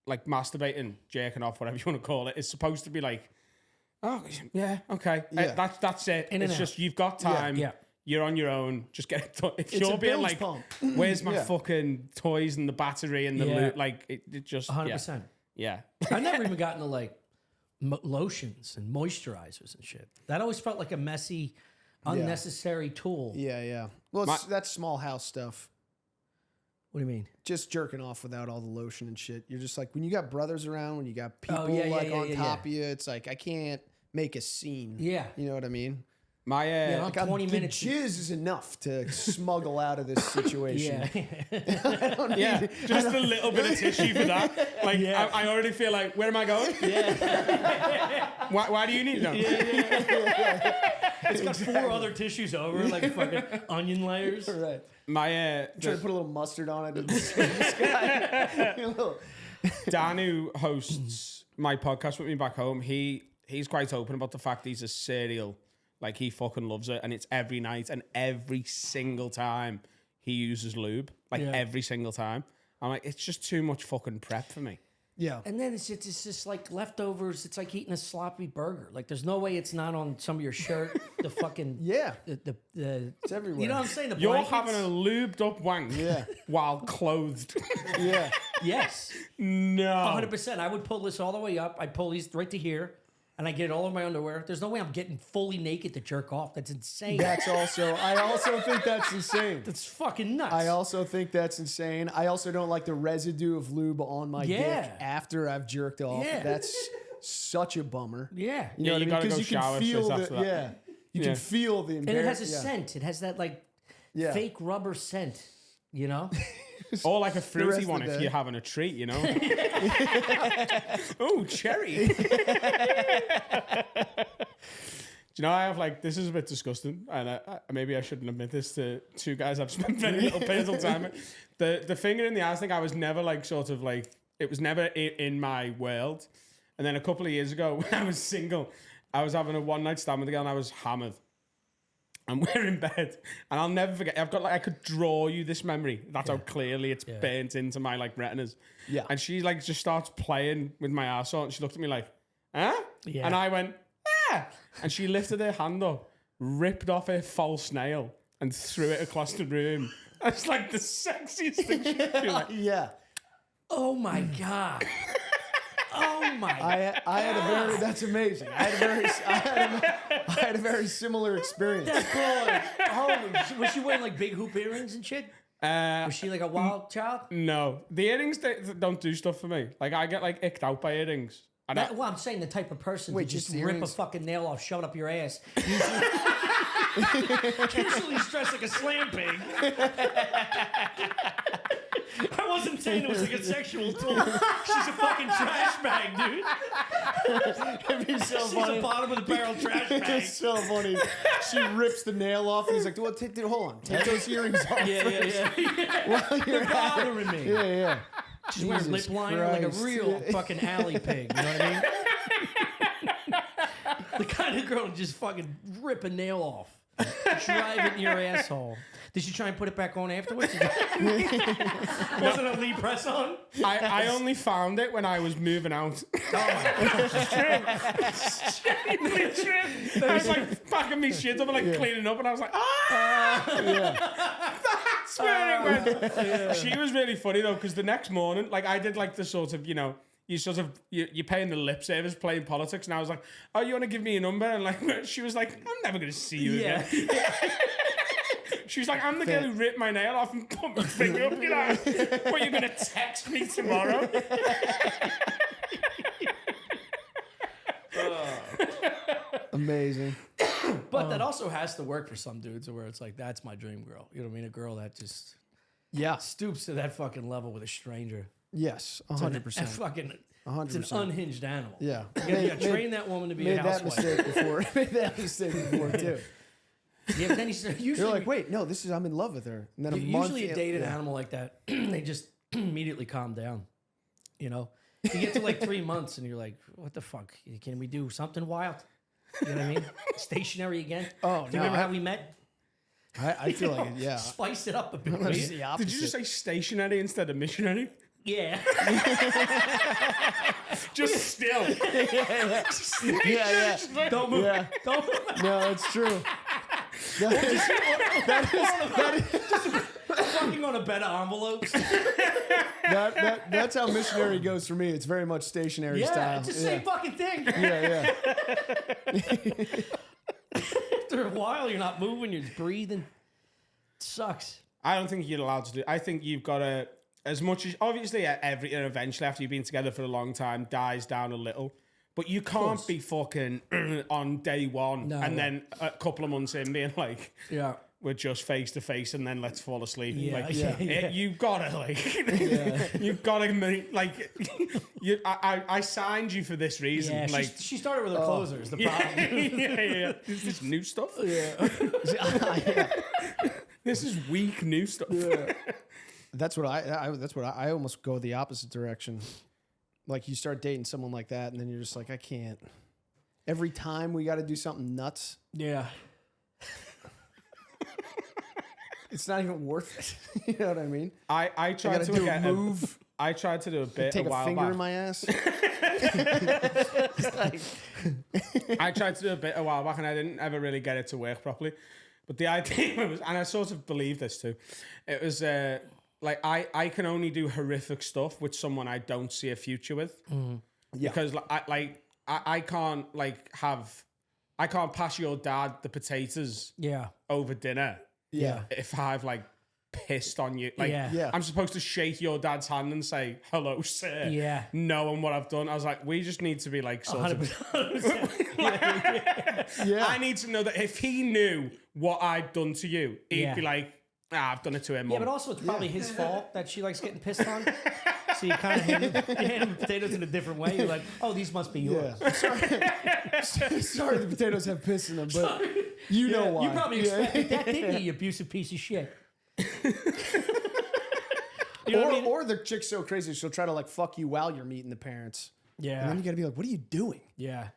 masturbating, jerking off, whatever you want to call it. Is supposed to be like, oh yeah, okay, Yeah. That's it. In and It's out. just you've got time. Yeah. You're on your own. Just get it done. If It's you're a being bilge like, pump. where's my Yeah. fucking toys and the battery and the Yeah. loot? Like it just 100%. Yeah. I've never even gotten to like lotions and moisturizers and shit. That always felt like a messy, unnecessary tool. Yeah, yeah. Well, that's small house stuff. What do you mean? Just jerking off without all the lotion and shit. You're just like, when you got brothers around, when you got people on top of you, it's like, I can't make a scene. Yeah. You know what I mean? My I'm Like, 20 the minutes. jizz is enough to smuggle out of this situation. Yeah. just a little bit of tissue for that. Like I already feel like, where am I going? Yeah. Why do you need them? It's got 4 other tissues over, like fucking onion layers. Right. My Try to put a little mustard on it. And this guy. Dan, who hosts my podcast with me back home, he's quite open about the fact he's a serial. Like, he fucking loves it, and it's every night, and every single time he uses lube. Like, every single time. I'm like, it's just too much fucking prep for me. Yeah. And then it's just like leftovers. It's like eating a sloppy burger. Like there's no way it's not on some of your shirt. The fucking Yeah. the It's everywhere. you know what I'm saying? The You're blankets. having a lubed up wank while clothed. Yeah. Yes, No. 100%. I would pull this all the way up. I'd pull these right to here, and I get it all over my underwear. There's no way I'm getting fully naked to jerk off. That's insane. I also think that's insane. That's fucking nuts. I also think that's insane. I also don't like the residue of lube on my dick after I've jerked off. Yeah. That's such a bummer. Yeah. You know what I mean? gotta Because go shower straight after that. Yeah. You can feel the And it has a scent. It has that like fake rubber scent, you know? Or like a rest fruity of one the if day. you're having a treat, you know? Oh, cherry. Do you know, I have like, this is a bit disgusting, and maybe I shouldn't admit this to two guys I've spent very little personal time with. The finger in the ass thing, I was never like sort of like, it was never in my world. And then a couple of years ago, when I was single, I was having a one night stand with a girl and I was hammered. And we're in bed, and I'll never forget. I've got like, I could draw you this memory. That's how clearly it's burnt into my like retinas. Yeah. And she like just starts playing with my arsehole, and she looked at me like, huh? Yeah. And I went, ah. And she lifted her hand up, ripped off her false nail, and threw it across the room. That's like the sexiest thing she could do. Like, Yeah. Oh my God. Oh my I had a very, that's amazing. I had a very similar experience. That girl, holy shit. Was she wearing like big hoop earrings and shit? Was she like a wild child? no, the earrings don't do stuff for me. Like I get like icked out by earrings. And Well, I'm saying the type of person Wait, to just just rip a earrings? fucking nail off, shove it up your ass. Usually he's dressed like a slam pig. I wasn't saying it was like a sexual tool. She's a fucking trash bag, dude. It'd be so She's funny. a bottom of the barrel trash bag. It's so funny. She rips the nail off, and he's like, "Well, hold on, take those earrings off." Yeah. While you're They're bothering me. Yeah. She's wearing lip Jesus liner like a Christ. real fucking alley pig. You know what I mean? The kind of girl to just fucking rip a nail off, drive it in your asshole. Did she try and put it back on afterwards? Wasn't a Lee press on? I only found it when I was moving out. I was like packing me shit up and like cleaning up, and I was like, that's where it went. She was really funny though, because the next morning, like I did like the sort of, you know, you're paying the lip service playing politics, and I was like, oh, you want to give me a number? And like she was like, I'm never gonna see you again. She was like, I'm the girl who ripped my nail off and put my finger up your ass. What, you're gonna text me tomorrow? Amazing. But that also has to work for some dudes where it's like, that's my dream girl. You know what I mean? A girl that just Yeah. stoops to that fucking level with a stranger. Yes. And 100%. fucking, it's 100%. an unhinged animal. Yeah. You gotta train that woman to be a Made that housewife. mistake before. Made that mistake before too. Yeah, but then usually You're like, wait, no, this is I'm in love with her. And then a month. usually a dated animal like that, they just immediately calm down. You know, you get to like 3 months and you're like, what the fuck? Can we do something wild? You know what I mean? Stationary again. Oh, Do you no, remember how we met? I feel like it. Yeah. Spice it up a bit. It's will the you? opposite. Did you just say stationary instead of missionary? Yeah. Just still. Yeah. Don't move. Yeah. Don't move. No, it's true. That is Fucking on a bed of envelopes. that's how missionary goes for me. It's very much stationary Yeah, style. it's the same fucking thing. Yeah. After a while, you're not moving, you're just breathing. It sucks. I don't think you're allowed to do. I think you've got to, as much as obviously everything eventually after you've been together for a long time dies down a little. But you can't be fucking on day one and then a couple of months in being like, Yeah. we're just face to face and then let's fall asleep. Yeah, Like, yeah. you've got to you've got to like, I signed you for this reason. Yeah, like, she started with a closer is the problem. yeah. Is this new stuff? Yeah. This is weak new stuff. That's what I almost go the opposite direction. Like you start dating someone like that, and then you're just like, I can't. Every time we got to do something nuts, Yeah. it's not even worth it. You know what I mean? I I tried got to to do a get move. I tried to do a bit Take a while finger back. in my ass. I tried to do a bit a while back and I didn't ever really get it to work properly. But the idea was, and I sort of believe this too, it was like I can only do horrific stuff with someone I don't see a future with. Yeah. Because I can't I can't pass your dad the potatoes over dinner Yeah. if I've like pissed on you. Like Yeah. I'm supposed to shake your dad's hand and say, hello, sir. Yeah. Knowing what I've done. I was like, we just need to be like sort of 100%. Yeah. I need to know that if he knew what I'd done to you, he'd be like, I've done it to him. Yeah, but also it's probably his fault that she likes getting pissed on. So you kind of hand him the potatoes in a different way. You're like, oh, these must be yours. Yeah. Sorry, the potatoes have piss in them, but you know why. You probably expected that, didn't you, you abusive piece of shit? You know what I mean? Or the chick's so crazy she'll try to like fuck you while you're meeting the parents. Yeah. And then you gotta be like, what are you doing? Yeah.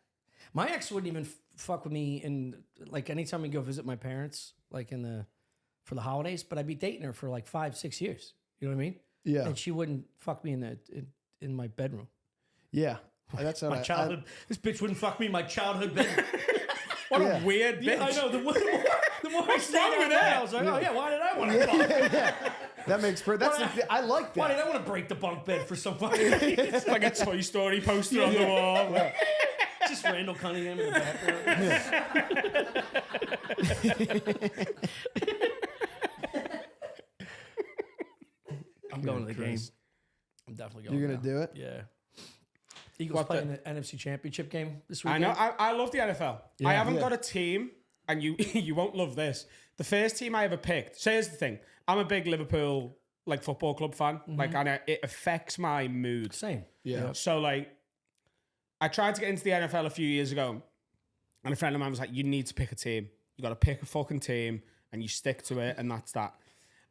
My ex wouldn't even fuck with me in like anytime we go visit my parents, like for the holidays, but I'd be dating her for like 5-6 years. You know what I mean? Yeah. And she wouldn't fuck me in my bedroom. Yeah. That's how My childhood. This bitch wouldn't fuck me in my childhood bedroom. What a weird bitch. Yeah, I know. The more I stayed wrong with out that? there, I was like, oh yeah, why did I want to fuck? That makes I like Why did that. I want to break the bunk bed for some fucking reason? It's like a Toy Story poster on the wall. Yeah. Just Randall Cunningham in the background. I'm going to the game. I'm definitely going. You're gonna do it? Yeah. Eagles playing the NFC Championship game this I weekend. know. I love the NFL. Yeah. I haven't Yeah. got a team, and you won't love this. The first team I ever picked. So here's the thing. I'm a big Liverpool like football club fan. Like, and it affects my mood. Same. Yeah. So like, I tried to get into the NFL a few years ago, and a friend of mine was like, "You need to pick a team. You got to pick a fucking team, and you stick to it, and that's that."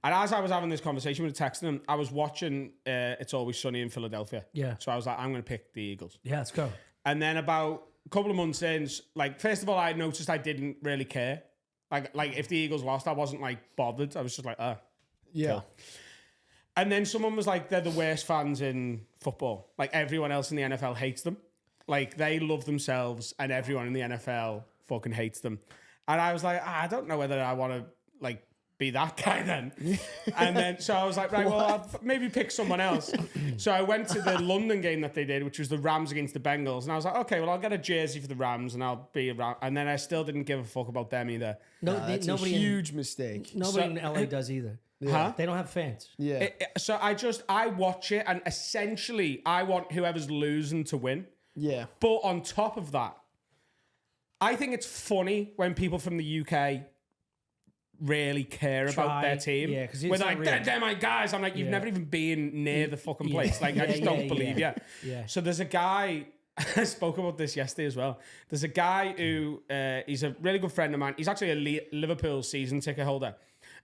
And as I was having this conversation with texting him, I was watching It's Always Sunny in Philadelphia. Yeah. So I was like, I'm going to pick the Eagles. Yeah, let's go. And then about a couple of months in, like, first of all, I noticed I didn't really care. Like if the Eagles lost, I wasn't like bothered. I was just like, Yeah. cool. And then someone was like, they're the worst fans in football. Like everyone else in the NFL hates them. Like they love themselves and everyone in the NFL fucking hates them. And I was like, I don't know whether I want to like be that guy then. And then, so I was like, right, well, I'll maybe pick someone else. So I went to the London game that they did, which was the Rams against the Bengals. And I was like, okay, well, I'll get a jersey for the Rams and I'll be around. And then I still didn't give a fuck about them either. That's Nobody a huge mistake. Nobody in LA does either. Huh? They don't have fans. Yeah. So I watch it and essentially I want whoever's losing to win. Yeah. But on top of that, I think it's funny when people from the UK really care about their team. Yeah, because when they're like, they're my guys. I'm like, you've never even been near the fucking place. Like, I just don't believe you. Yeah. So there's a guy, I spoke about this yesterday as well. There's a guy who, he's a really good friend of mine. He's actually a Liverpool season ticket holder.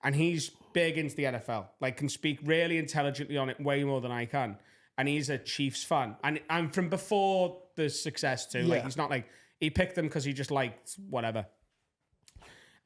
And he's big into the NFL. Like, can speak really intelligently on it way more than I can. And he's a Chiefs fan. And from before the success too. Like, he's not like, he picked them because he just liked whatever.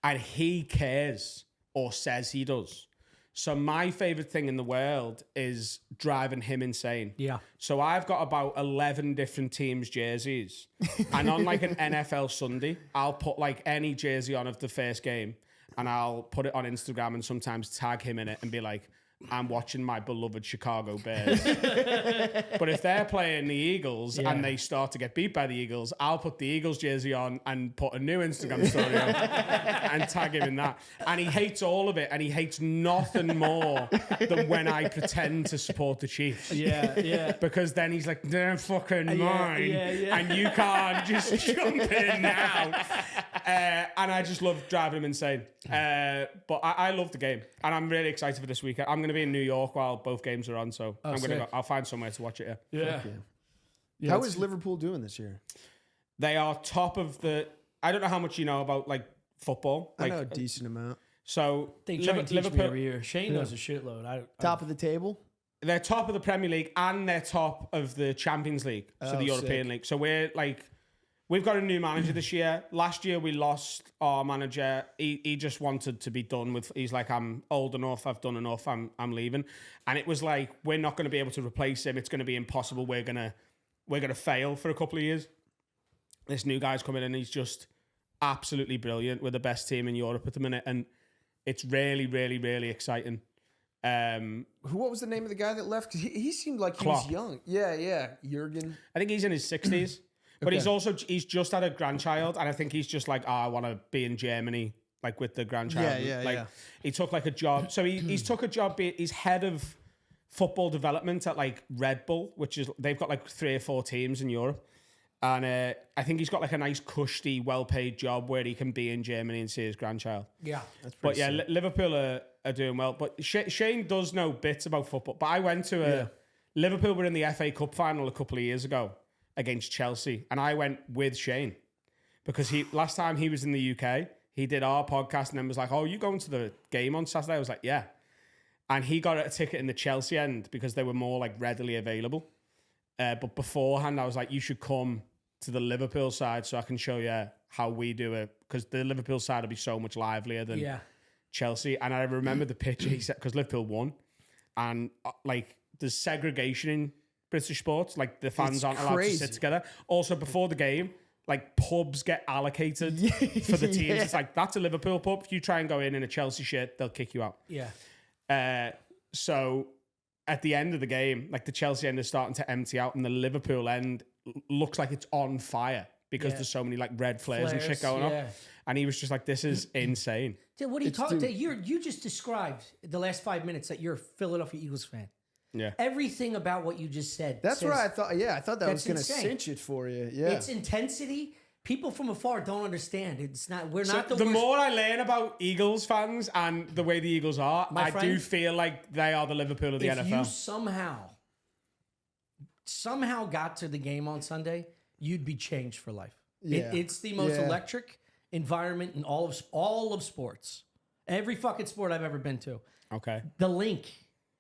And he cares or says he does. So my favorite thing in the world is driving him insane. Yeah. So I've got about 11 different teams' jerseys. And on like an NFL Sunday, I'll put like any jersey on of the first game and I'll put it on Instagram and sometimes tag him in it and be like, I'm watching my beloved Chicago Bears. But if they're playing the Eagles and they start to get beat by the Eagles, I'll put the Eagles jersey on and put a new Instagram story on and tag him in that. And he hates all of it, and he hates nothing more than when I pretend to support the Chiefs. Yeah. Because then he's like, they're fucking mine. And you can't just jump in now. And I just love driving him insane. But I love the game. And I'm really excited for this weekend. I'm going to be in New York while both games are on, so I'm going to go. I'll find somewhere to watch it. Yeah. How is Liverpool doing this year? They are top of the. I don't know how much you know about like football. I Like, know a decent amount. So They try and teach me every year. Shane knows a shitload. Top of the table? they're top of the Premier League and they're top of the Champions League, so Oh, the European sick. League. So we're like we've got a new manager this year. Last year we lost our manager. He just wanted to be done with. He's like, I'm old enough. I've done enough. I'm leaving. And it was like, we're not going to be able to replace him. It's going to be impossible. We're gonna fail for a couple of years. This new guy's coming in. He's just absolutely brilliant. We're the best team in Europe at the minute, and it's really, really, really exciting. What was the name of the guy that left? 'Cause he seemed like he Klopp. was young. Yeah. Jurgen. I think he's in his 60s, but he's just had a grandchild, and I think he's just like, I want to be in Germany, like with the grandchild. He took like a job. So he's took a job. He's head of football development at like Red Bull, which is, they've got like 3 or 4 teams in Europe. And I think he's got like a nice, cushy, well-paid job where he can be in Germany and see his grandchild. Yeah. But yeah, Liverpool are doing well. But Shane does know bits about football. But I went to Liverpool were in the FA Cup final a couple of years ago against Chelsea. And I went with Shane because last time he was in the UK, he did our podcast and then was like, oh, you going to the game on Saturday? I was like, yeah. And he got a ticket in the Chelsea end because they were more like readily available. But beforehand, I was like, you should come to the Liverpool side so I can show you how we do it. Because the Liverpool side will be so much livelier than Chelsea. And I remember the picture he said, because Liverpool won. And like, there's segregation in British sports. Like, the fans aren't allowed to sit together. Also, before the game, like, pubs get allocated for the teams. It's like, that's a Liverpool pub. If you try and go in a Chelsea shirt, they'll kick you out. Yeah. So at the end of the game, like the Chelsea end is starting to empty out and the Liverpool end looks like it's on fire because there's so many like red flares and shit going on. And he was just like, this is insane. Dude, what are you talking about? You just described the last 5 minutes that you're a Philadelphia Eagles fan. Yeah. Everything about what you just said. That's what I thought. Yeah, I thought that was going to cinch it for you. Yeah. It's intensity. People from afar don't understand. It's not. We're not the worst. more I learn about Eagles fans and the way the Eagles are, I do feel like they are the Liverpool of the NFL. If you somehow got to the game on Sunday, you'd be changed for life. Yeah. It's the most electric environment in all of sports. Every fucking sport I've ever been to. Okay. The link,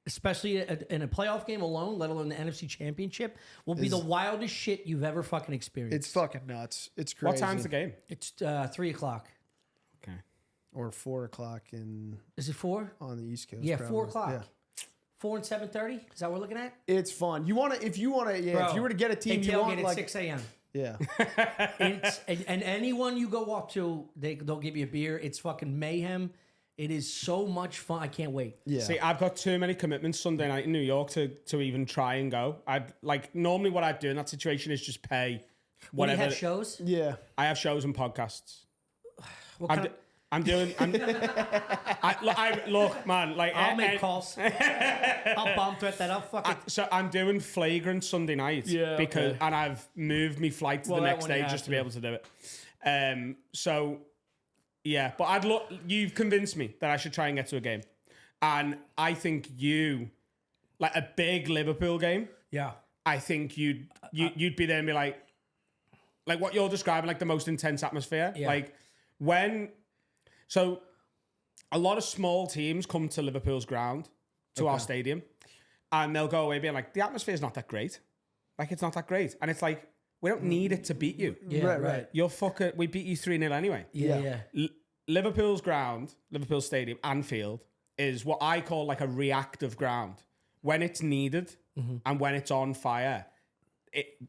especially in a playoff game alone, let alone the NFC Championship, will be the wildest shit you've ever fucking experienced. It's fucking nuts. It's crazy. What time's the game? It's 3 o'clock. Okay. Or 4 o'clock in... Is it 4? On the East Coast. Yeah, probably. 4 o'clock. Yeah. 4 and 7:30? Is that what we're looking at? It's fun. If you were to get a team, they you want tailgate like... at 6 a.m. Yeah. and anyone you go up to, they'll give you a beer. It's fucking mayhem. It is so much fun. I can't wait. Yeah. See, I've got too many commitments Sunday night in New York to even try and go. Normally what I'd do in that situation is just pay whatever. Do you have shows? Yeah. I have shows and podcasts. Look, man, like I'll make calls. I'll bomb threat that. I'll fucking. So I'm doing Flagrant Sunday night. And I've moved my flight to the next day just to be able to do it. So. Yeah, but you've convinced me that I should try and get to a game. And I think like a big Liverpool game. Yeah. I think you'd be there and be like what you're describing, like the most intense atmosphere. Yeah. Like so a lot of small teams come to Liverpool's ground, to our stadium, and they'll go away being like, the atmosphere's not that great. Like, it's not that great. And it's like, we don't need it to beat you. Yeah, right. We beat you 3-0 anyway. Yeah. Liverpool's ground, Liverpool Stadium, Anfield, is what I call like a reactive ground. When it's needed and when it's on fire,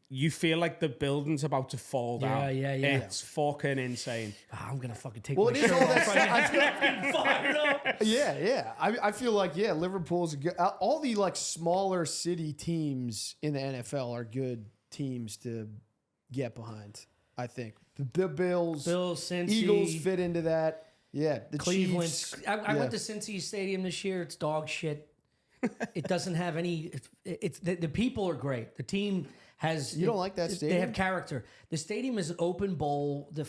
you feel like the building's about to fall down. Yeah. It's fucking insane. I'm going to fucking take my shirt off right now. I feel like I'm fired up. Yeah. I feel like, Liverpool's good. All the like smaller city teams in the NFL are good teams to get behind, I think. The Bills, Cincy, Eagles fit into that. Yeah, the Cleveland. Chiefs. I went to Cincy Stadium this year. It's dog shit. It doesn't have any. It's the people are great. The team has. You don't like that stadium? They have character. The stadium is an open bowl. The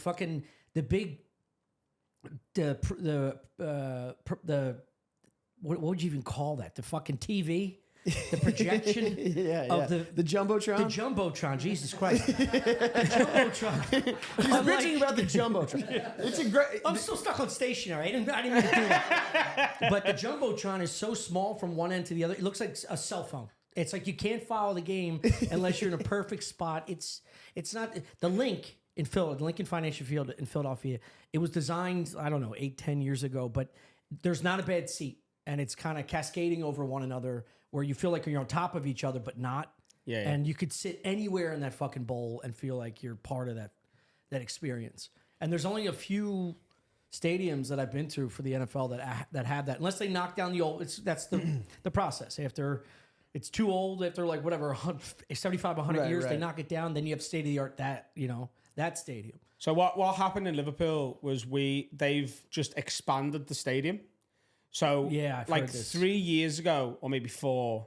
what would you even call that? The fucking TV. The projection of the Jumbotron? The Jumbotron, Jesus Christ. The Jumbotron. He's bitching about the Jumbotron. It's a great... I'm still stuck on stationary. I didn't mean to do that. But the Jumbotron is so small from one end to the other. It looks like a cell phone. It's like you can't follow the game unless you're in a perfect spot. It's not... The link in Lincoln Financial Field in Philadelphia. It was designed, I don't know, 8-10 years ago, but there's not a bad seat, and it's kind of cascading over one another where you feel like you're on top of each other, but not. Yeah. And you could sit anywhere in that fucking bowl and feel like you're part of that experience. And there's only a few stadiums that I've been to for the NFL that have that, unless they knock down the old. That's the process. After it's too old, after like whatever 75, 100 years, they knock it down. Then you have state of the art that stadium. So what happened in Liverpool was they've just expanded the stadium. So I've like heard this. 3 years ago or maybe 4,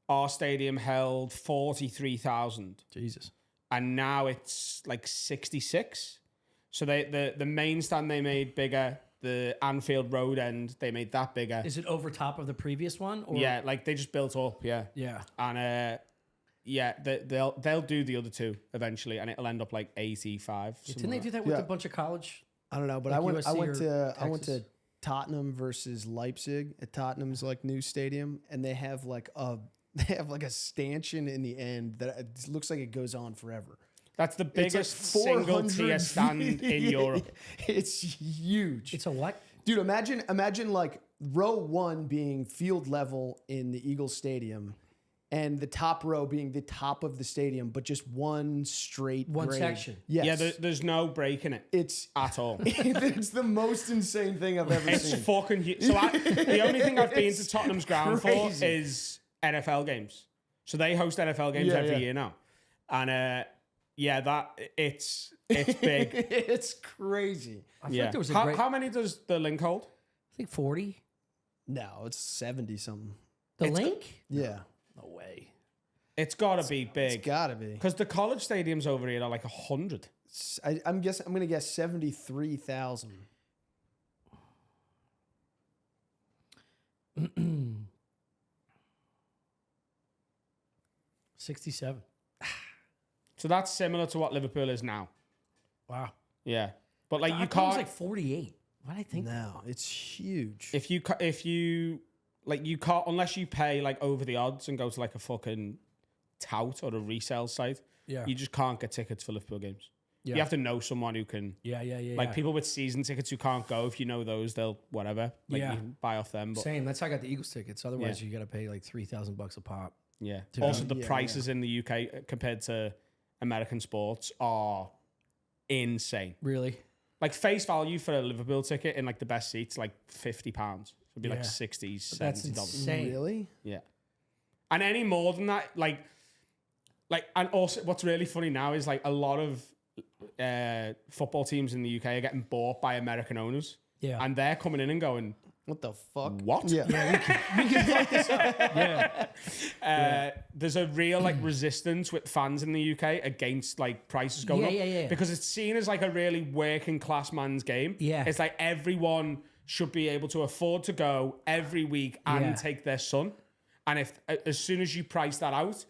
our stadium held 43,000. Jesus. And now it's like 66. So the main stand they made bigger. The Anfield Road end, they made that bigger. Is it over top of the previous one? Or? Yeah, like they just built up. Yeah. Yeah. And they'll do the other two eventually, and it'll end up like 85. Didn't they do that with a bunch of college? I don't know, but Like I USC went to Tottenham versus Leipzig at Tottenham's like new stadium, and they have like a stanchion in the end that it looks like it goes on forever. That's the biggest like single tier stand in Europe. It's huge. It's a what? Dude, imagine like row 1 being field level in the Eagles Stadium, and the top row being the top of the stadium, but just one straight grade. section. Yes. Yeah, there's no break in it. It's at all. It's the most insane thing I've ever seen. It's fucking huge. So the only thing I've been to Tottenham's ground crazy. for is NFL games. So they host NFL games every year now, and it's big. It's crazy. I feel like there was How many does the link hold? I think 40. No, it's 70 something. The link? Yeah, No way. It's got to be big. it's gotta be. Because the college stadiums over here are like 100. I'm gonna guess 73,000. $67. So that's similar to what Liverpool is now. Wow. Yeah. But like I you thought it was can't, like 48. Why did I think? No, it's huge. if you like, you can't, unless you pay like over the odds and go to like a fucking tout or a resale site, Yeah. you just can't get tickets for Liverpool games. Yeah. You have to know someone who can, Yeah. like people with season tickets who can't go. If you know those, they'll whatever. Like Yeah. you can buy off them. But Same. That's how I got the Eagles tickets. Otherwise, you got to pay like $3,000 a pop. yeah. To Also, go. the prices in the UK compared to American sports are insane. Really? Like face value for a Liverpool ticket in like the best seats, like £50. So it'd be like Yeah. $60, That's $70. insane. Really? Yeah. And any more than that, like, and also what's really funny now is like a lot of football teams in the UK are getting bought by American owners. Yeah. And they're coming in and going, What the fuck? what? Yeah. We can fuck this up. Yeah. There's a real like resistance with fans in the UK against like prices going up. Yeah. Because it's seen as like a really working class man's game. Yeah. It's like everyone should be able to afford to go every week and Yeah. take their son. And if as soon as you price that out,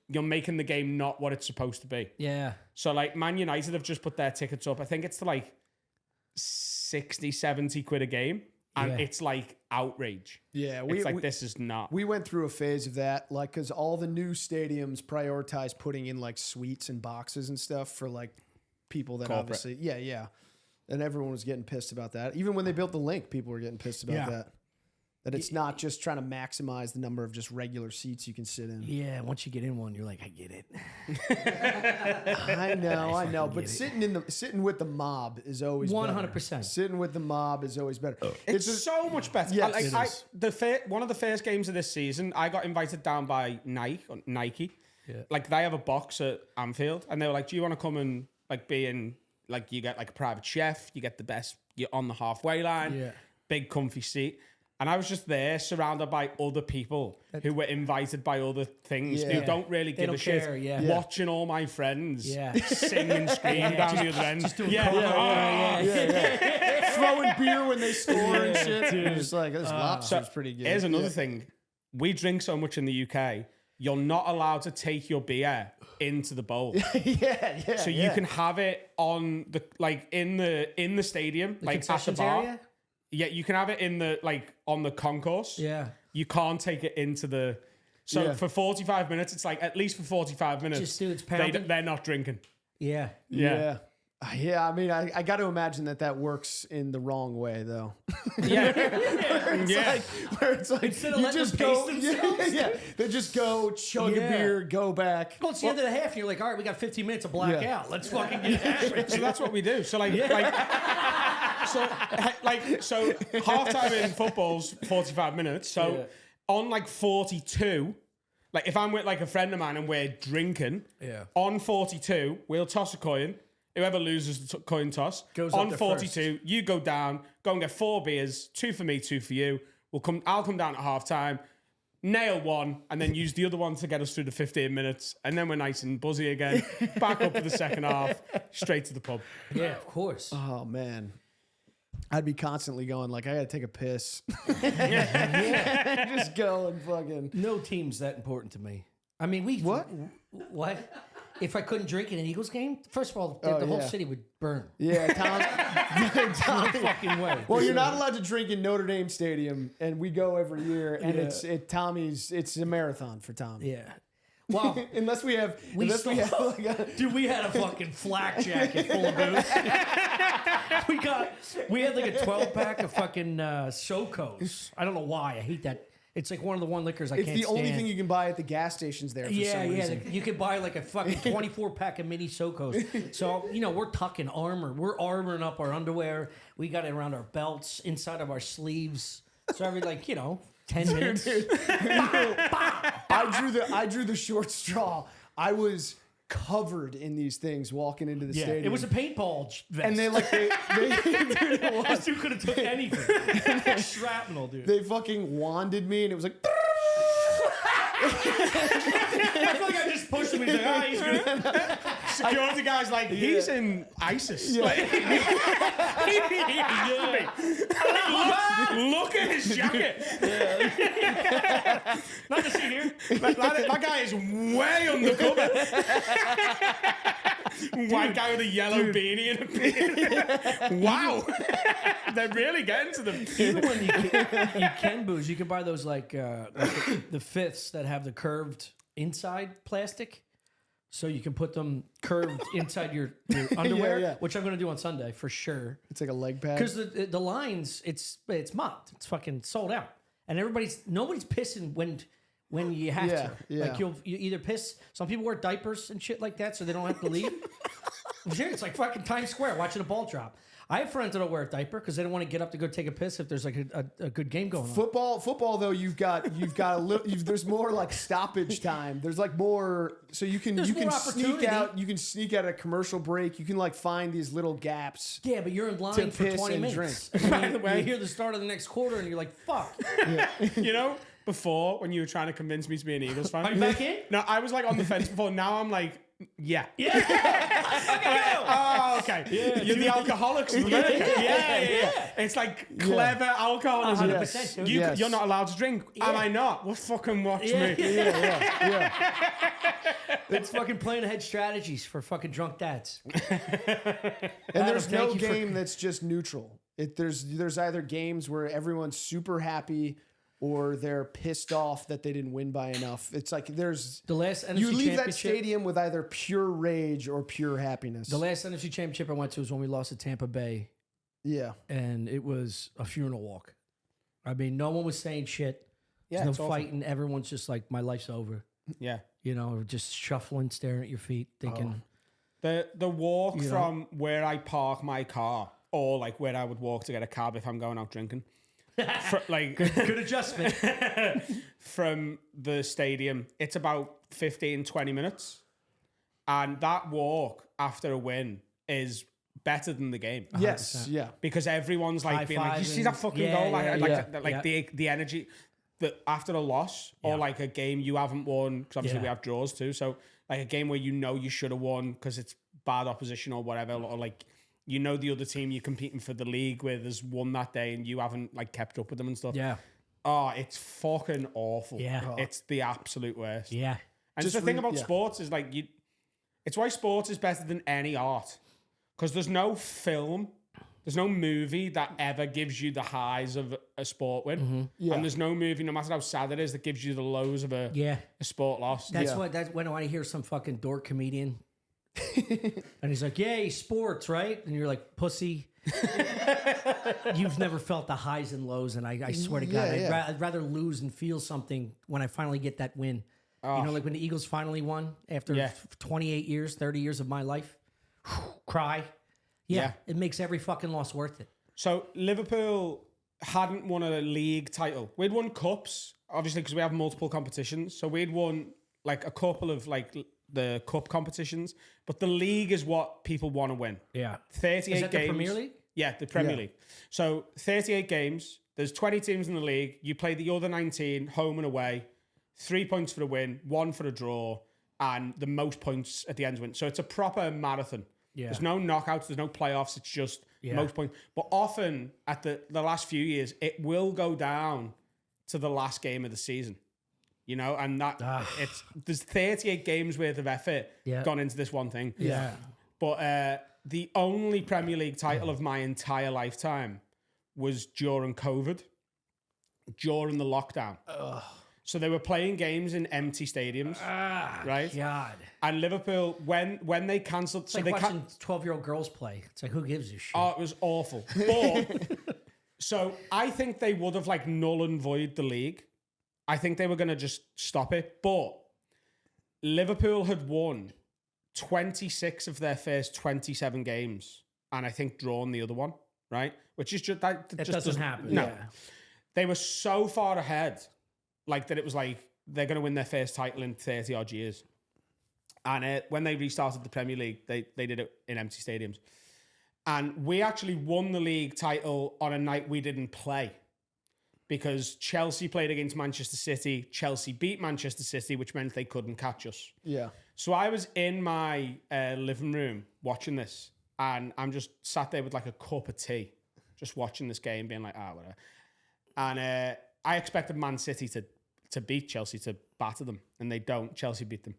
you're making the game not what it's supposed to be. Yeah. So like Man United have just put their tickets up. I think it's to like 60, 70 quid a game. And Yeah. it's like outrage. Yeah, It's like, this is not. We went through a phase of that, like, because all the new stadiums prioritize putting in like suites and boxes and stuff for like people that Corporate. obviously, yeah, and everyone was getting pissed about that. Even when they built the link, people were getting pissed about Yeah. that. That it's not just trying to maximize the number of just regular seats you can sit in. Yeah. Once you get in one, you're like, I get it. I know, but sitting with the mob is always 100%. better. Sitting with the mob is always better. It's just- so much better. Yes, Like, it is. One of the first games of this season, I got invited down by Nike. Yeah. Like they have a box at Anfield, and they were like, "Do you want to come and like be in? Like you get like a private chef, you get the best. You're on the halfway line, Yeah. big comfy seat." And I was just there, surrounded by other people who were invited by other things who Yeah. don't really give don't a shit. care, yeah. Watching all my friends Yeah. sing and scream down the other end. Just doing yeah. yeah. throwing beer when they score and shit. Dude. Just like this lobster's pretty good. Here's another thing. We drink so much in the UK, you're not allowed to take your beer into the bowl. yeah. So you can have it on the like in the stadium, like at the concessions bar. area? Yeah, you can have it in the like on the concourse. Yeah. You can't take it into the So Yeah. for 45 minutes, it's like at least for 45 minutes, Just dudes pounding? they're not drinking. Yeah. Yeah. Yeah, I mean, I got to imagine that works in the wrong way, though. Yeah. Where it's like Instead of you letting just them go, pace themselves. they just go chug a beer, go back. Well, it's the end of the half, and you're like, all right, we got 15 minutes of blackout. Let's fucking get after it. So that's what we do. So so halftime in football's 45 minutes. So on like 42, like if I'm with like a friend of mine and we're drinking, on 42, we'll toss a coin. Whoever loses the coin toss goes on up to 42, you go down, go and get 4 beers, 2 for me, 2 for you. I'll come down at halftime, nail one, and then use the other one to get us through the 15 minutes, and then we're nice and buzzy again. Back up for the second half, straight to the pub. Yeah, of course. Oh man, I'd be constantly going like, I gotta take a piss. Just go and fucking. No team's that important to me. I mean, What? If I couldn't drink in an Eagles game, first of all, the whole city would burn. Yeah, Tom. No fucking way. Well, you're not allowed to drink in Notre Dame Stadium, and we go every year, and it's a marathon for Tom. Yeah. Well, unless we have like dude, we had a fucking flak jacket full of booze. we had like a 12-pack of fucking SoCos. I don't know why. I hate that. It's like one of the liquors I can't stand. It's the only thing you can buy at the gas stations there for some reason. You could buy like a fucking 24-pack of mini SoCos. So, we're tucking armor. We're armoring up our underwear. We got it around our belts, inside of our sleeves. So every 10 minutes. I drew the short straw. I was covered in these things walking into the stadium. It was a paintball vest. And they dude, it was. This dude could have took anything. Shrapnel, dude. They fucking wanded me, and it was like. I feel like I just pushed him. He's like, he's good. Security guy's like, he's in ISIS. Like, look at his jacket. Not to see here. That guy is way undercover. White guy with a yellow beanie and a beard. Wow. They're really getting to them. Even when you can booze, you can buy those like the fifths that have the curved inside plastic. So you can put them curved inside your underwear, which I'm going to do on Sunday for sure. It's like a leg pad. Because the lines, it's mocked. It's fucking sold out. And nobody's pissing when you have to. Yeah. Like you either piss. Some people wear diapers and shit like that so they don't have to leave. It's like fucking Times Square watching a ball drop. I have friends that don't wear a diaper because they don't want to get up to go take a piss if there's like a good game going on. Football though, you've got a little. There's more like stoppage time. There's like more, so you can sneak out. You can sneak out at a commercial break. You can like find these little gaps. Yeah, but you're in line for 20 minutes. By the way, you hear the start of the next quarter and you're like, "Fuck." Yeah. Before when you were trying to convince me to be an Eagles fan, are you back in? No, I was like on the fence before. Now I'm like. Yeah. Yeah. Okay. Yeah, you're the alcoholics of America. Yeah. It's like clever alcoholism. 100%. You're not allowed to drink. Am I not? Well, fucking watch me. Yeah. It's fucking playing ahead strategies for fucking drunk dads. And there's no game that's just neutral. There's either games where everyone's super happy or they're pissed off that they didn't win by enough. It's like there's the last NFC you leave championship, that stadium with either pure rage or pure happiness. The last NFC championship I went to was when we lost to Tampa Bay. Yeah. And it was a funeral walk. I mean, no one was saying shit. Yeah, There's no fighting. Everyone's just like, my life's over. Yeah. Just shuffling, staring at your feet, thinking. The walk from where I park my car or like where I would walk to get a cab if I'm going out drinking. Good adjustment. From the stadium, it's about 15-20 minutes, and that walk after a win is better than the game. 100%. Yes, yeah, because everyone's like being like, you see that fucking goal, the energy that after a loss or like a game you haven't won, because obviously we have draws too, so like a game where you should have won because it's bad opposition or whatever, or like the other team you're competing for the league with has won that day and you haven't like kept up with them and stuff. Yeah. Oh, it's fucking awful. Yeah. It's the absolute worst. Yeah. And the thing about sports is like it's why sports is better than any art. Because there's no film, there's no movie that ever gives you the highs of a sport win. Mm-hmm. Yeah. And there's no movie, no matter how sad it is, that gives you the lows of a sport loss. That's when I hear some fucking dork comedian And he's like, yay, sports, right? And you're like, pussy. You've never felt the highs and lows, and I swear to God, I'd rather lose and feel something when I finally get that win. You know, like when the Eagles finally won after 28 years, 30 years of my life. Cry. Yeah, it makes every fucking loss worth it. So Liverpool hadn't won a league title. We'd won cups, obviously, because we have multiple competitions. So we'd won like a couple of like the cup competitions, but the league is what people want to win. Yeah. 38 Is that games. the Premier League? Yeah, the Premier League. So 38 games. There's 20 teams in the league. You play the other 19 home and away. 3 points for the win, 1 for the draw, and the most points at the end win. So it's a proper marathon. Yeah. There's no knockouts, there's no playoffs, it's just most points. But often at the last few years, it will go down to the last game of the season. You know, and that there's 38 games worth of effort gone into this one thing. Yeah. But the only Premier League title of my entire lifetime was during COVID, during the lockdown. So they were playing games in empty stadiums, right? God. And Liverpool, when they cancelled, It's like watching 12-year-old girls play. It's like, who gives a shit? Oh, it was awful. But so I think they would have like null and void the league. I think they were going to just stop it. But Liverpool had won 26 of their first 27 games, and I think drawn the other one, right? Which is just that. It doesn't happen. No, they were so far ahead. Like that, it was like they're going to win their first title in 30 odd years. And when they restarted the Premier League, they did it in empty stadiums. And we actually won the league title on a night we didn't play because Chelsea played against Manchester City. Chelsea beat Manchester City, which meant they couldn't catch us. Yeah. So I was in my living room watching this, and I'm just sat there with like a cup of tea, just watching this game, being like, whatever. And I expected Man City to beat Chelsea, to batter them, and they don't. Chelsea beat them.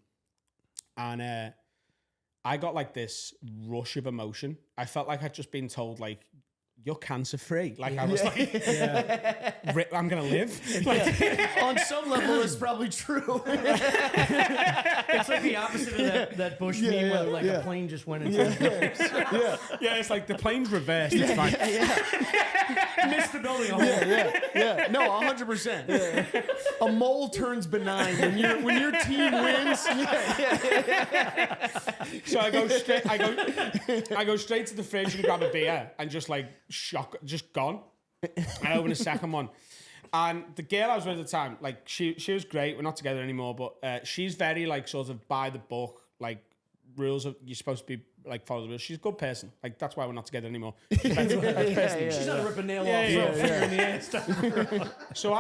And I got like this rush of emotion. I felt like I'd just been told, like, you're cancer free. Like I was like, I'm gonna live. Like, on some level, it's probably true. It's like the opposite of that Bush meme where like a plane just went into the yeah, it's like the plane's reversed. It's fine. missed the building. Yeah. No, 100%. A mole turns benign when your team wins. So I go straight to the fridge and grab a beer and just like just gone. I open a second one. And the girl I was with at the time, like she was great. We're not together anymore, but she's very like sort of by the book, like rules of you're supposed to be like follow the rules. She's a good person. Like that's why we're not together anymore. She's not ripping a nail off for a finger in the ass. So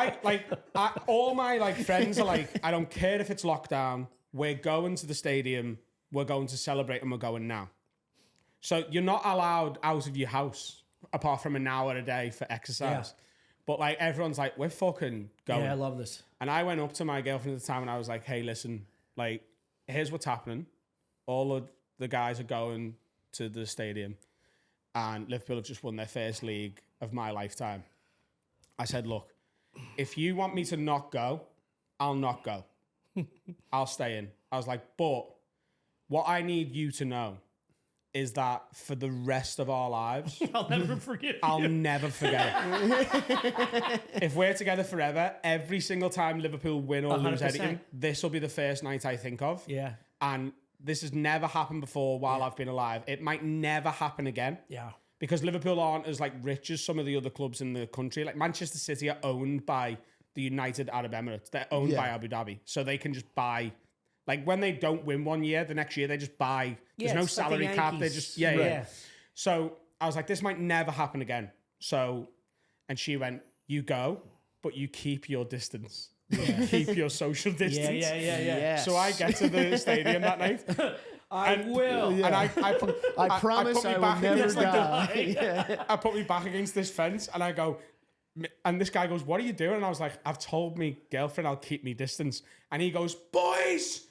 all my like friends are like, I don't care if it's lockdown. We're going to the stadium. We're going to celebrate, and we're going now. So you're not allowed out of your house apart from an hour a day for exercise. Yeah. But like everyone's like, we're fucking going. Yeah, I love this. And I went up to my girlfriend at the time and I was like, hey, listen, like, here's what's happening. All of the guys are going to the stadium and Liverpool have just won their first league of my lifetime. I said, look, if you want me to not go, I'll not go. I'll stay in. I was like, but what I need you to know is that for the rest of our lives, I'll never forget it. If we're together forever, every single time Liverpool win or lose anything, this will be the first night I think of. Yeah. And this has never happened before while I've been alive. It might never happen again. Yeah. Because Liverpool aren't as like rich as some of the other clubs in the country. Like Manchester City are owned by the United Arab Emirates. They're owned by Abu Dhabi. So they can just buy. Like when they don't win one year, the next year they just buy. There's no salary cap. They just So I was like, this might never happen again. So, and she went, you go, but you keep your distance. Keep your social distance. Yeah. Yes. So I get to the stadium that night. I will. And I promise I will never die. I put me back against this fence and I go, and this guy goes, what are you doing? And I was like, I've told me girlfriend I'll keep me distance. And he goes, boys,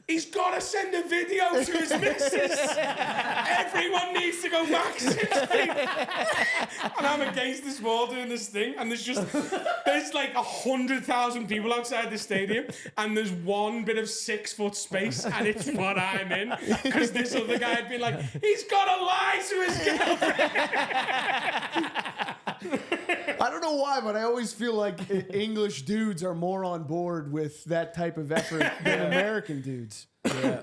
He's got to send a video to his missus. Everyone needs to go back 6 feet. And I'm against this wall doing this thing. And there's like 100,000 people outside the stadium. And there's one bit of 6 foot space. And it's what I'm in. Because this other guy had been like, he's got to lie to his girlfriend. I don't know why, but I always feel like English dudes are more on board with that type of effort than American dudes. Yeah.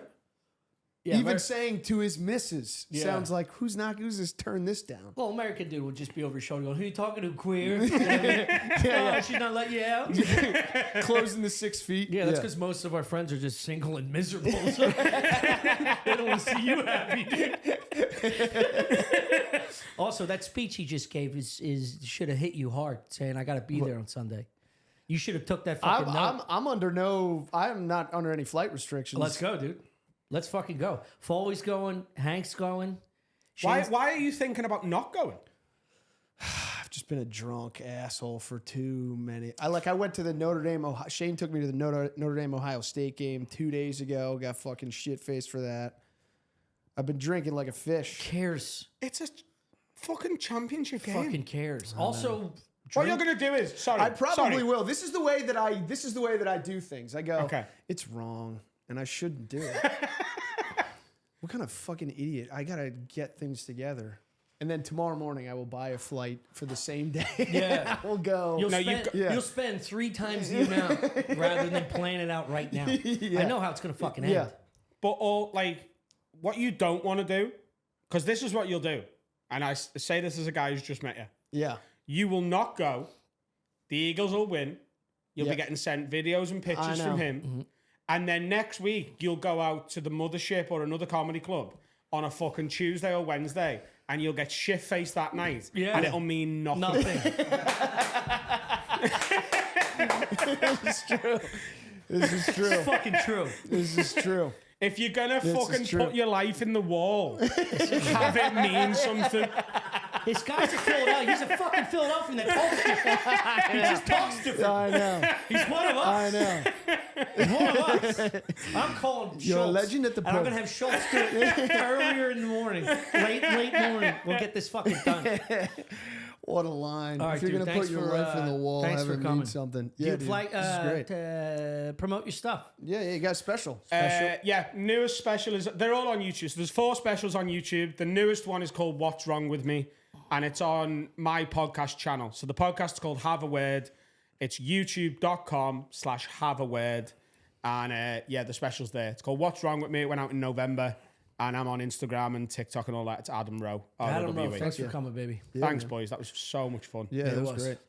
Yeah, Even saying to his missus sounds like, who's just turn this down? Well, American dude would just be over his shoulder going, who you talking to, queer? You know what I mean? Oh, she's not letting you out? Closing the 6 feet. Yeah, that's because most of our friends are just single and miserable. So they don't want to see you happy, dude. Also, that speech he just gave should have hit you hard, saying, I got to be there on Sunday. You should have took that fucking note. I'm not under any flight restrictions. Let's go, dude. Let's fucking go. Foley's going. Hank's going. Why are you thinking about not going? I've just been a drunk asshole for too many. I went to the Notre Dame. Shane took me to the Notre Dame Ohio State game 2 days ago. Got fucking shit faced for that. I've been drinking like a fish. Cares. It's a fucking championship game. Fucking cares. Also, what you're gonna do is I probably will. This is the way that I do things. I go, okay, it's wrong, and I shouldn't do it. What kind of fucking idiot? I gotta get things together. And then tomorrow morning, I will buy a flight for the same day. Yeah. I will go. You'll spend 3 times the amount rather than plan it out right now. Yeah. I know how it's going to fucking end. Yeah. But what you don't want to do, because this is what you'll do, and I say this as a guy who's just met you. Yeah. You will not go. The Eagles will win. You'll be getting sent videos and pictures from him. Mm-hmm. And then next week, you'll go out to the Mothership or another comedy club on a fucking Tuesday or Wednesday, and you'll get shit-faced that night. Yeah. And it'll mean nothing. This is true. This is true. It's fucking true. This is true. If you're going to fucking put your life in the wall, have it mean something. This guy's a Philadelphia. He's a fucking Philadelphian that talks different. He just talks different. I know. He's one of us. I know. He's one of us. I'm calling Schultz. You're a legend at the And I'm going to have Schultz do it earlier in the morning. Late morning. We'll get this fucking done. What a line. All right, if you're going to put your life in the wall, have it mean something. Yeah, dude, like, this is great. Promote your stuff. Yeah, you got special. Yeah, newest special is, they're all on YouTube. So there's 4 specials on YouTube. The newest one is called What's Wrong With Me, and it's on my podcast channel. So the podcast is called Have a Word. It's youtube.com/haveaword. And the special's there. It's called What's Wrong With Me. It went out in November. And I'm on Instagram and TikTok and all that. It's Adam Rowe. Adam Rowe, thanks for coming, baby. Thanks, boys. That was so much fun. Yeah, that was great.